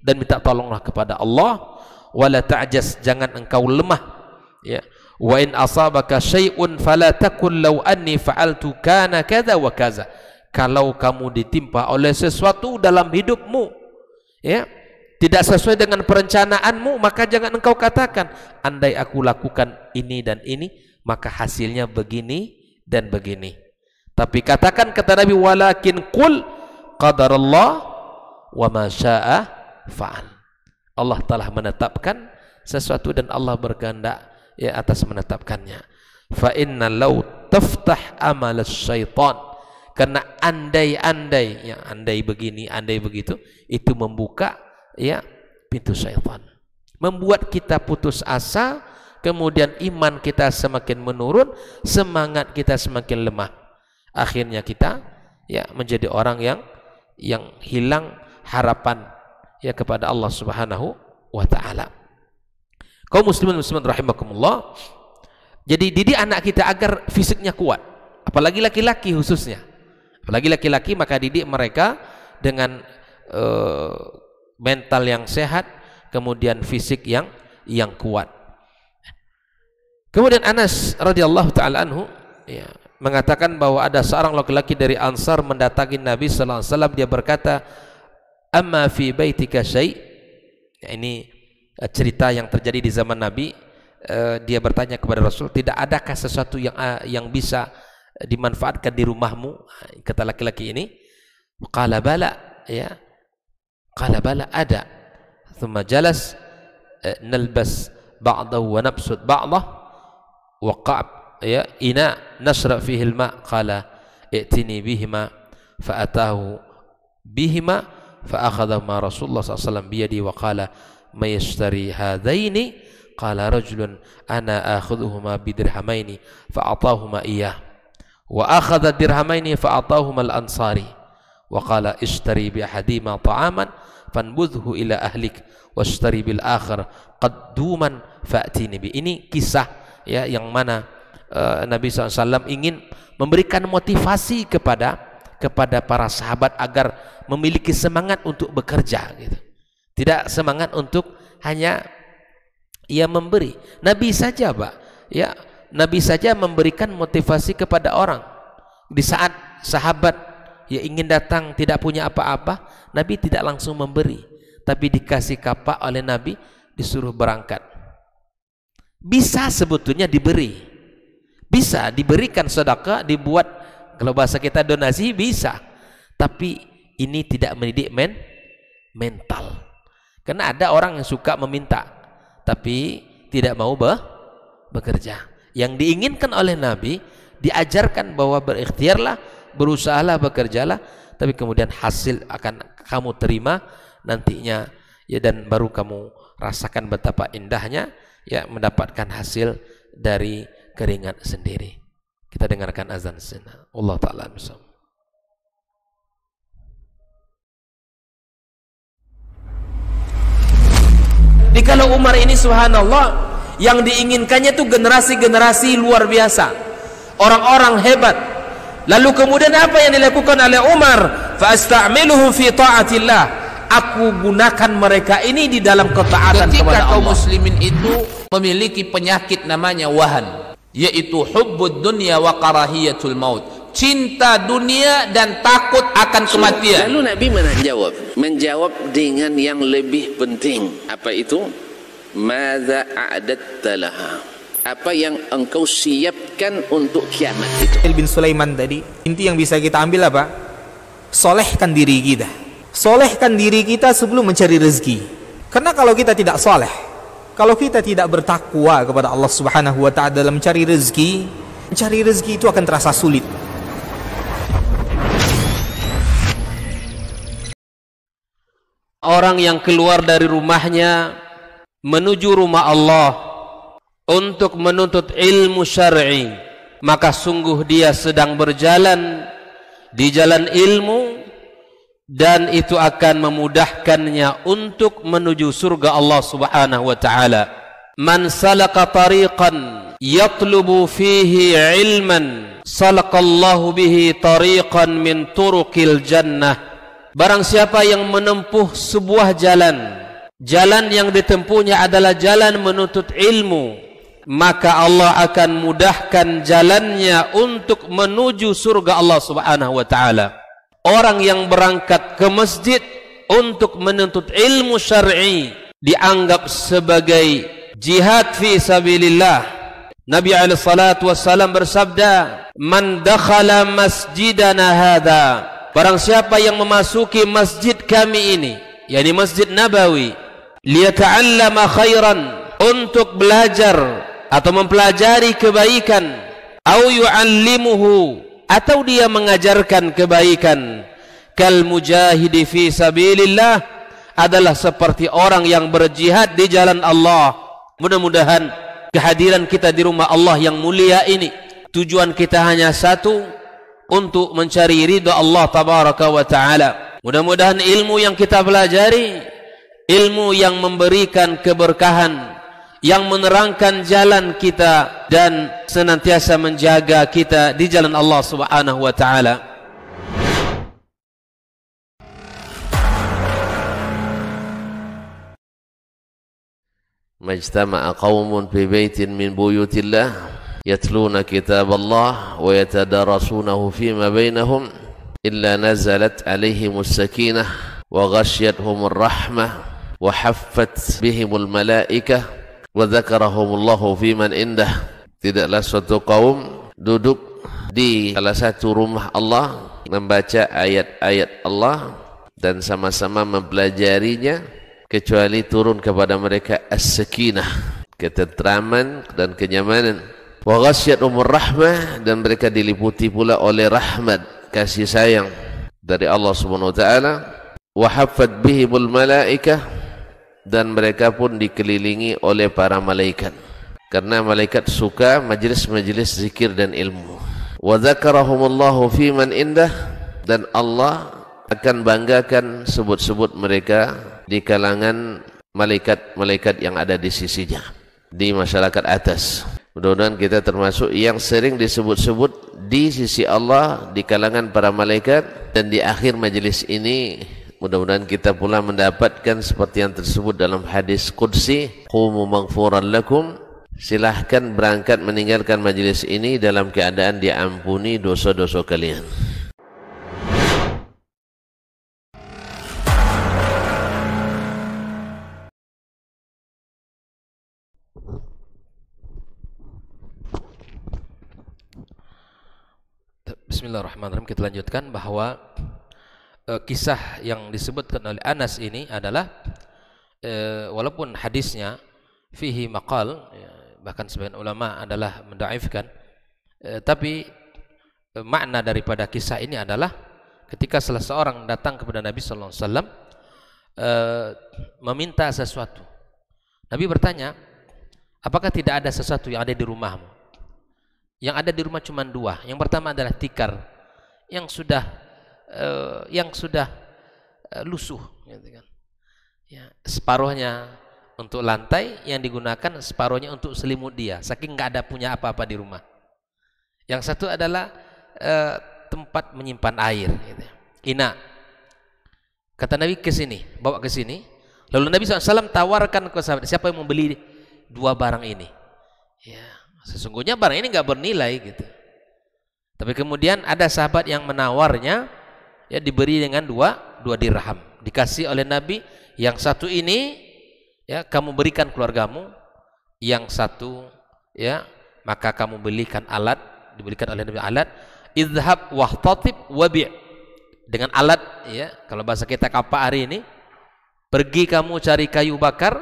dan minta tolonglah kepada Allah. Wala ta'jaz, jangan engkau lemah ya. Wa in asabaka syai'un fala taqul law anni fa'altu kana kadza wa kadza. Kalau kamu ditimpa oleh sesuatu dalam hidupmu ya, tidak sesuai dengan perencanaanmu, maka jangan engkau katakan andai aku lakukan ini dan ini maka hasilnya begini dan begini. Tapi katakan, kata Nabi, walakin qul qadarallah wa ma syaa fa'al. Allah telah menetapkan sesuatu dan Allah berkehendak ya atas menetapkannya. Fa inna law taftah amal syaitan, karena andai-andai ya, andai begini andai begitu, itu membuka ya pintu syaitan, membuat kita putus asa, kemudian iman kita semakin menurun, semangat kita semakin lemah, akhirnya kita ya menjadi orang yang hilang harapan ya kepada Allah Subhanahu wa taala. Kaum muslimin muslimat rahimakumullah. Jadi didik anak kita agar fisiknya kuat, apalagi laki-laki khususnya. Apalagi laki-laki, maka didik mereka dengan mental yang sehat, kemudian fisik yang kuat. Kemudian Anas radhiyallahu taala anhu ya, mengatakan bahwa ada seorang laki-laki dari Ansar mendatangi Nabi sallallahu alaihi wasallam. Dia berkata, amma fi baitika syai'. Ya, ini cerita yang terjadi di zaman Nabi. Dia bertanya kepada Rasul, tidak adakah sesuatu yang bisa dimanfaatkan di rumahmu? Kata laki-laki ini, qala bala, ya, qala bala, ada. Thumma jalas nalbas ba'dahu wa nabsud ba'dah wa qa'b ya ina nasra fihi al-ma', qala i'tini bihima fa atahu bihima fa akhadhahuma Rasulullah sallallahu alaihi wasallam biyadi wa qala may yashtari hadaini, qala rajulun ana akhudhuhuma bidirhamaini fa atahuma iyyah wa akhadha dirhamaini fa atahuma al-ansari wa qala ishtari bi ahadima ta'aman fanbudhu ila ahlik washtari bil akhar qadduman fa'tini bi. Ini kisah ya yang mana Nabi SAW ingin memberikan motivasi kepada para sahabat agar memiliki semangat untuk bekerja gitu. Tidak semangat untuk hanya ia memberi. Nabi saja, Pak, ya, Nabi saja memberikan motivasi kepada orang. Di saat sahabat ya ingin datang tidak punya apa-apa, Nabi tidak langsung memberi, tapi dikasih kapak oleh Nabi, disuruh berangkat. Bisa sebetulnya diberi, bisa diberikan sedekah, dibuat, kalau bahasa kita donasi bisa, tapi ini tidak mendidik mental. Karena ada orang yang suka meminta tapi tidak mau bekerja. Yang diinginkan oleh Nabi, diajarkan bahwa berikhtiarlah, berusahalah, bekerjalah, tapi kemudian hasil akan kamu terima nantinya, ya, dan baru kamu rasakan betapa indahnya ya mendapatkan hasil dari keringat sendiri. Kita dengarkan azan sunnah. Allah Ta'ala bersama. Di kalau Umar ini subhanallah, yang diinginkannya itu generasi-generasi luar biasa, orang-orang hebat. Lalu kemudian apa yang dilakukan oleh Umar? Fa asta'miluhum fi ta'atillah. Aku gunakan mereka ini di dalam ketaatan kepada Allah. Ketika kaum muslimin itu memiliki penyakit namanya wahan, yaitu hubbud dunya wa karahiyatul maut, cinta dunia dan takut akan kematian. Lalu Nabi menjawab dengan yang lebih penting. Apa itu? Madza a'adatta laha? Apa yang engkau siapkan untuk kiamat itu? Bin Sulaiman tadi, inti yang bisa kita ambil apa? Solehkan diri kita. Solehkan diri kita sebelum mencari rezeki. Karena kalau kita tidak soleh, kalau kita tidak bertakwa kepada Allah Subhanahu wa Ta'ala dalam mencari rezeki itu akan terasa sulit. Orang yang keluar dari rumahnya menuju rumah Allah untuk menuntut ilmu syar'i, maka sungguh dia sedang berjalan di jalan ilmu, dan itu akan memudahkannya untuk menuju surga Allah Subhanahu wa Ta'ala. Man salaka tariqan yatlubu fihi ilman salakallahu bihi tariqan min turuqil jannah. Barang siapa yang menempuh sebuah jalan yang ditempuhnya adalah jalan menuntut ilmu, maka Allah akan mudahkan jalannya untuk menuju surga Allah Subhanahu wa Ta'ala. Orang yang berangkat ke masjid untuk menuntut ilmu syar'i dianggap sebagai jihad fi sabilillah. Nabi alaihi salatu wassalam bersabda, "Man dakhala masjidana hadza," barang siapa yang memasuki masjid kami ini, yakni Masjid Nabawi, liyata'allama khairan, untuk belajar atau mempelajari kebaikan, au yu'allimuhu, atau dia mengajarkan kebaikan, kal mujahidi fi sabilillah, adalah seperti orang yang berjihad di jalan Allah. Mudah-mudahan kehadiran kita di rumah Allah yang mulia ini, tujuan kita hanya satu, untuk mencari ridha Allah tabaraka wa ta'ala. Mudah-mudahan ilmu yang kita pelajari, ilmu yang memberikan keberkahan, yang menerangkan jalan kita dan senantiasa menjaga kita di jalan Allah Subhanahu wa Ta'ala. Majtama'a qaumun fi baitin min buyutillah yatluna kitaballah wa yatadarasunahu fima bainahum illa nazalat alaihimus sakinah wa ghasyiyatuhumur rahmah wa haffat bihimul malaikah wa dzakarahumullahu fiman indah. Tidaklah suatu kaum duduk di salah satu rumah Allah, membaca ayat-ayat Allah dan sama-sama mempelajarinya, kecuali turun kepada mereka as-sakinah, ketentraman dan kenyamanan. Wa ghasyiyatuhumur rahmah, dan mereka diliputi pula oleh rahmat, kasih sayang dari Allah Subhanahu wa taala. Wa haffat bihimul malaikah, dan mereka pun dikelilingi oleh para malaikat, karena malaikat suka majlis-majlis zikir dan ilmu. Wa dzakarahumullahu fiman indah, dan Allah akan banggakan sebut-sebut mereka di kalangan malaikat-malaikat yang ada di sisinya, di masyarakat atas. Mudah-mudahan kita termasuk yang sering disebut-sebut di sisi Allah, di kalangan para malaikat, dan di akhir majlis ini mudah-mudahan kita pula mendapatkan seperti yang tersebut dalam hadis qudsi, qumu maghfuran lakum, silahkan berangkat meninggalkan majlis ini dalam keadaan diampuni dosa-dosa kalian. Bismillahirrahmanirrahim. Kita lanjutkan bahwa kisah yang disebutkan oleh Anas ini adalah walaupun hadisnya fihi maqal, bahkan sebagian ulama adalah mendaifkan, tapi makna daripada kisah ini adalah ketika salah seorang datang kepada Nabi sallallahu alaihi wasallam meminta sesuatu. Nabi bertanya, apakah tidak ada sesuatu yang ada di rumahmu? Yang ada di rumah cuma dua. Yang pertama adalah tikar yang sudah lusuh, gitu kan. Ya, separuhnya untuk lantai yang digunakan, separuhnya untuk selimut dia. Saking nggak ada punya apa-apa di rumah. Yang satu adalah tempat menyimpan air, gitu. Ina. Kata Nabi ke sini, bawa ke sini. Lalu Nabi SAW tawarkan ke sahabat, siapa yang membeli dua barang ini? Ya. Sesungguhnya barang ini nggak bernilai gitu. Tapi kemudian ada sahabat yang menawarnya, ya diberi dengan dua dirham. Dikasih oleh Nabi, yang satu ini ya kamu berikan keluargamu, yang satu ya maka kamu belikan alat, diberikan oleh Nabi alat, idhab wahtatib wabi'. Dengan alat ya, kalau bahasa kita apa hari ini, pergi kamu cari kayu bakar,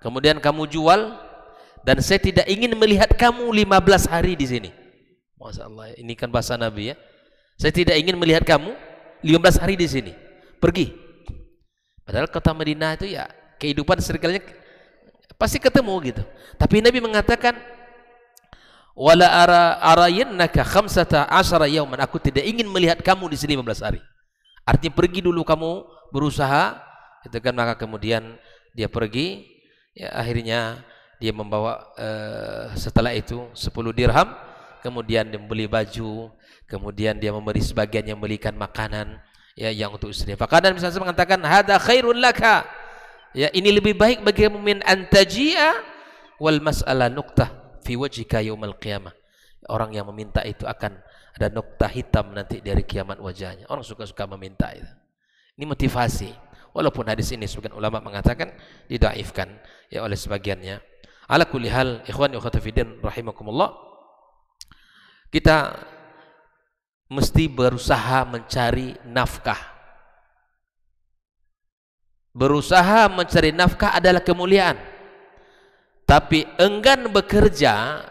kemudian kamu jual. Dan saya tidak ingin melihat kamu 15 hari di sini. Masya Allah, ini kan bahasa Nabi ya. Saya tidak ingin melihat kamu 15 hari di sini. Pergi. Padahal kota Madinah itu ya kehidupan seriganya pasti ketemu gitu. Tapi Nabi mengatakan, wala arayannaka 15 yauman. Aku tidak ingin melihat kamu di sini 15 hari. Artinya pergi dulu kamu berusaha, itu kan, maka kemudian dia pergi, ya akhirnya dia membawa setelah itu 10 dirham, kemudian dia membeli baju, kemudian dia memberi sebagian yang membelikan makanan ya yang untuk istri. Fakadhan misalnya mengatakan hada khairul laka. Ya, ini lebih baik bagimu min antaji'a wal mas'ala nuqtah fi wajhika yaumil qiyamah. Orang yang meminta itu akan ada nuqtah hitam nanti dari kiamat wajahnya. Orang suka-suka meminta itu. Ini motivasi. Walaupun hadis ini sebagian ulama mengatakan didaifkan ya oleh sebagiannya. Ala kulli hal, ikhwan wa akhwat fillah rahimakumullah, kita mesti berusaha mencari nafkah. Berusaha mencari nafkah adalah kemuliaan. Tapi enggan bekerja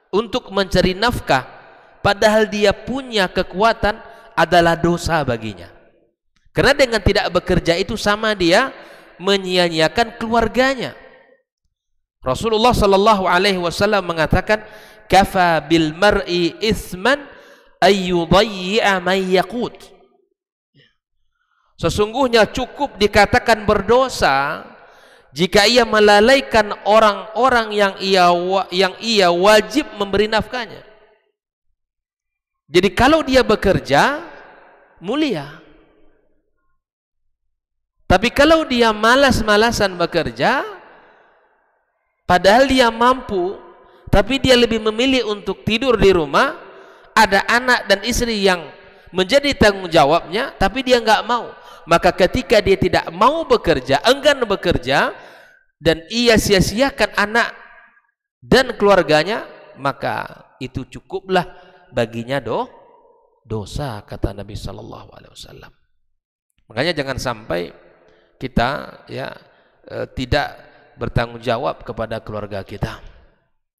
untuk mencari nafkah padahal dia punya kekuatan adalah dosa baginya. Karena dengan tidak bekerja itu sama dia menyia-nyiakan keluarganya. Rasulullah sallallahu alaihi wasallam mengatakan, kafa bil mar'i itsman ay yudayyi'a man yaqut. Sesungguhnya cukup dikatakan berdosa jika ia melalaikan orang-orang yang ia wajib memberi nafkahnya. Jadi kalau dia bekerja mulia. Tapi kalau dia malas-malasan bekerja, padahal dia mampu, tapi dia lebih memilih untuk tidur di rumah, ada anak dan istri yang menjadi tanggung jawabnya, tapi dia nggak mau. Maka ketika dia tidak mau bekerja, enggan bekerja, dan ia sia-siakan anak dan keluarganya, maka itu cukuplah baginya dosa, kata Nabi Sallallahu Alaihi Wasallam. Makanya jangan sampai kita ya tidak bertanggung jawab kepada keluarga kita.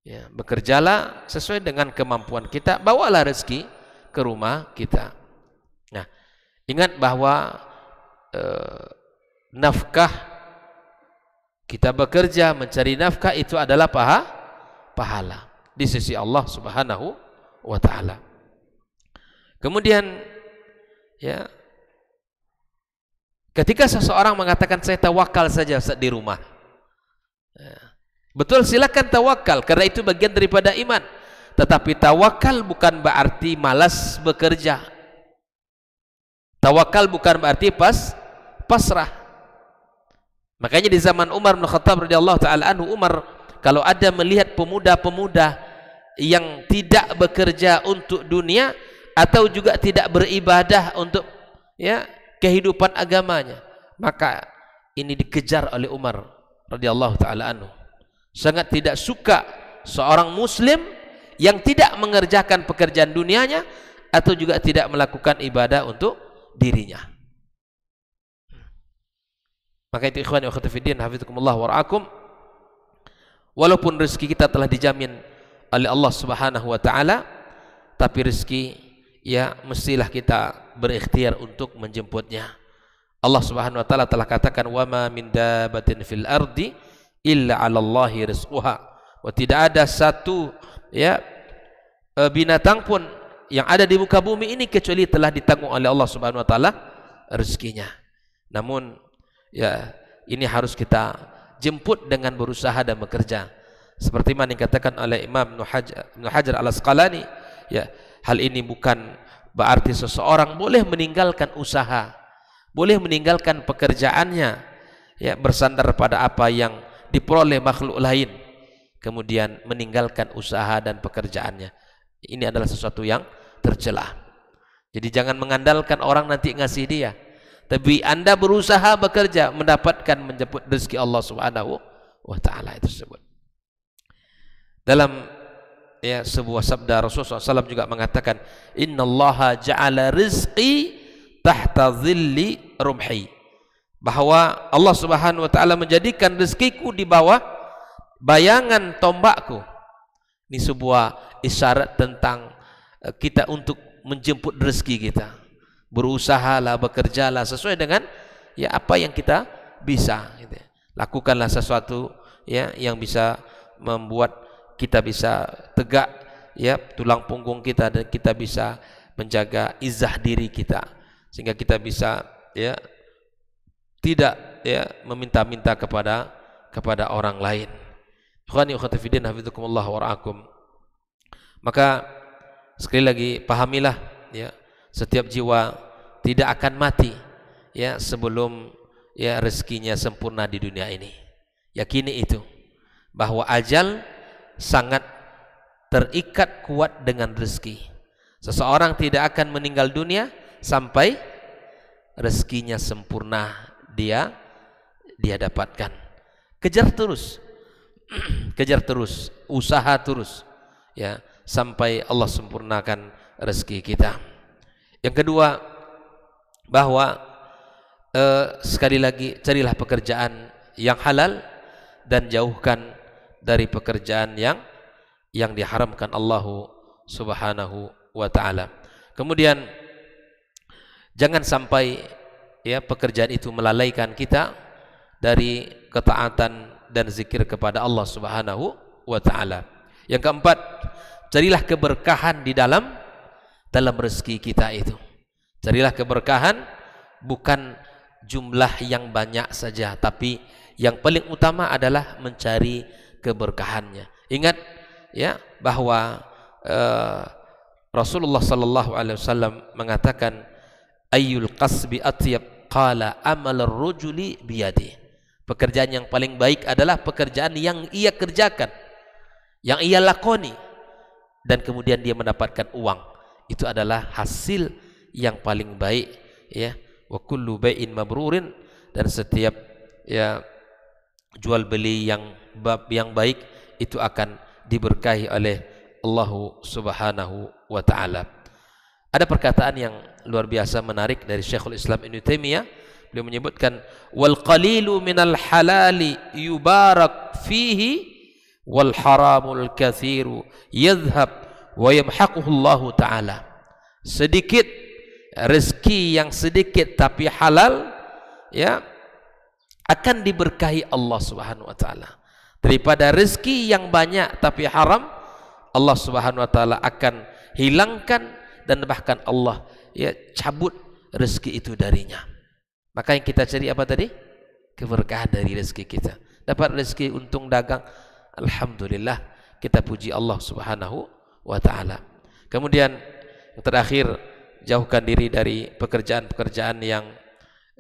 Ya, bekerjalah sesuai dengan kemampuan kita, bawalah rezeki ke rumah kita. Nah, ingat bahwa nafkah, kita bekerja mencari nafkah itu adalah pahala di sisi Allah Subhanahu wa taala. Kemudian ya, ketika seseorang mengatakan saya tawakal saja di rumah, betul, silakan tawakal karena itu bagian daripada iman. Tetapi tawakal bukan berarti malas bekerja. Tawakal bukan berarti pasrah. Makanya di zaman Umar bin Khattab radhiyallahu taala anhu, Umar kalau ada melihat pemuda-pemuda yang tidak bekerja untuk dunia atau juga tidak beribadah untuk kehidupan agamanya, maka ini dikejar oleh Umar radhiyallahu taala anhu. Sangat tidak suka seorang muslim yang tidak mengerjakan pekerjaan dunianya atau juga tidak melakukan ibadah untuk dirinya. Maka itu ikhwan wa akhwati fiddin, hafizakumullah wa ra'akum, walaupun rezeki kita telah dijamin oleh Allah Subhanahu wa taala, tapi rezeki mestilah kita berikhtiar untuk menjemputnya. Allah Subhanahu wa taala telah katakan, wa ma min dabatin fil ardi illa 'ala Allahi rizquha, wa tidak ada satu binatang pun yang ada di muka bumi ini kecuali telah ditanggung oleh Allah Subhanahu wa taala rezekinya. Namun ini harus kita jemput dengan berusaha dan bekerja. Seperti mana dikatakan oleh Imam Ibnu Hajar Al-Asqalani, hal ini bukan berarti seseorang boleh meninggalkan usaha, boleh meninggalkan pekerjaannya, bersandar pada apa yang diperoleh makhluk lain, kemudian meninggalkan usaha dan pekerjaannya. Ini adalah sesuatu yang tercela. Jadi jangan mengandalkan orang nanti ngasih dia, tapi Anda berusaha bekerja mendapatkan menjemput rezeki Allah Subhanahu wa taala itu tersebut. Dalam sebuah sabda Rasulullah SAW juga mengatakan, innallaha ja'ala rizqi tahta dhilli rumhi, bahwa Allah Subhanahu wa taala menjadikan rezekiku di bawah bayangan tombakku. Ini sebuah isyarat tentang kita untuk menjemput rezeki kita. Berusahalah, bekerjalah sesuai dengan apa yang kita bisa. Lakukanlah sesuatu yang bisa membuat kita bisa tegak tulang punggung kita, dan kita bisa menjaga izah diri kita, sehingga kita bisa tidak meminta-minta kepada orang lain. Ikhwani wa akhwati fiddin, hafizakumullah wa ra'akum. Maka sekali lagi pahamilah, setiap jiwa tidak akan mati sebelum rezekinya sempurna di dunia ini. Yakini itu, bahwa ajal sangat terikat kuat dengan rezeki. Seseorang tidak akan meninggal dunia sampai rezekinya sempurna dia dapatkan. Kejar terus, kejar terus, usaha terus, sampai Allah sempurnakan rezeki kita. Yang kedua, bahwa sekali lagi carilah pekerjaan yang halal dan jauhkan dari pekerjaan yang diharamkan Allah Subhanahu wa taala. Kemudian jangan sampai pekerjaan itu melalaikan kita dari ketaatan dan zikir kepada Allah Subhanahu wa taala. Yang keempat, carilah keberkahan di dalam rezeki kita itu. Carilah keberkahan bukan jumlah yang banyak saja, tapi yang paling utama adalah mencari keberkahannya. Ingat bahwa Rasulullah sallallahu alaihi wasallam mengatakan, ayyul qasbi atyab, qala amal ar-rajuli biyadi. Pekerjaan yang paling baik adalah pekerjaan yang ia kerjakan, yang ia lakoni, dan kemudian dia mendapatkan uang. Itu adalah hasil yang paling baik, wa kullu bai'in mabrurin, dan setiap jual beli yang baik itu akan diberkahi oleh Allah Subhanahu wa taala. Ada perkataan yang luar biasa menarik dari Syekhul Islam Ibnu Taimiyah. Beliau menyebutkan, wal qalilu minal halali yubarak fihi wal haramul katsiru yadhhab wa yamhaquhu Allah taala. Sedikit rezeki yang sedikit tapi halal akan diberkahi Allah Subhanahu wa taala, daripada rezeki yang banyak tapi haram. Allah Subhanahu wa taala akan hilangkan dan bahkan Allah cabut rezeki itu darinya. Maka yang kita cari apa tadi? Keberkahan dari rezeki kita. Dapat rezeki untung dagang, alhamdulillah, kita puji Allah Subhanahu wa taala. Kemudian yang terakhir, jauhkan diri dari pekerjaan-pekerjaan yang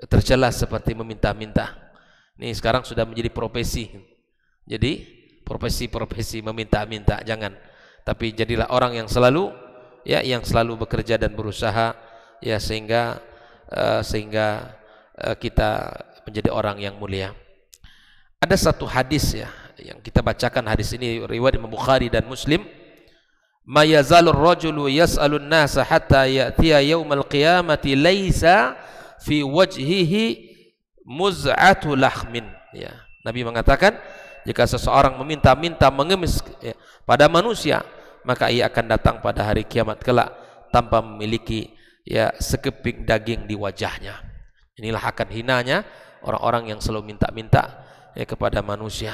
tercela seperti meminta-minta. Ini sekarang sudah menjadi profesi. Jadi profesi meminta-minta, jangan. Tapi jadilah orang yang selalu bekerja dan berusaha, ya, sehingga kita menjadi orang yang mulia. Ada satu hadis, ya, yang kita bacakan. Hadis ini riwayat Imam Bukhari dan Muslim. Ma yazalur rajulu yas'alun nasa hatta ya'tiya yaumal qiyamati laisa fi wajhihi muz'atu lahmin. Ya, Nabi mengatakan, jika seseorang meminta-minta, mengemis, ya, pada manusia, maka ia akan datang pada hari kiamat kelak tanpa memiliki, ya, sekeping daging di wajahnya. Inilah akan hinanya orang-orang yang selalu minta-minta, ya, kepada manusia.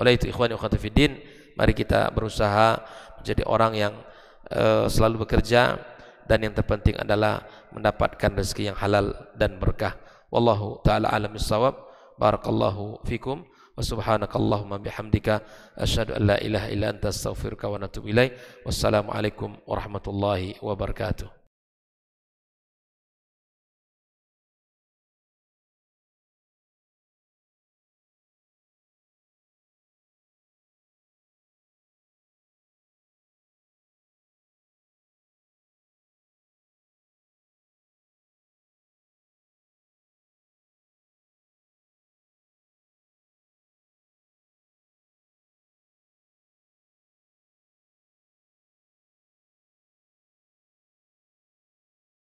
Oleh itu, ikhwani wa akhwati fiddin, mari kita berusaha menjadi orang yang selalu bekerja, dan yang terpenting adalah mendapatkan rezeki yang halal dan berkah. Wallahu ta'ala a'lam bis-shawab. Barakallahu fikum wa subhanakallahumma bihamdika asyhadu an la ilaha illa anta astaghfiruka wa atubu ilaik. Wassalamu alaikum warahmatullahi wabarakatuh.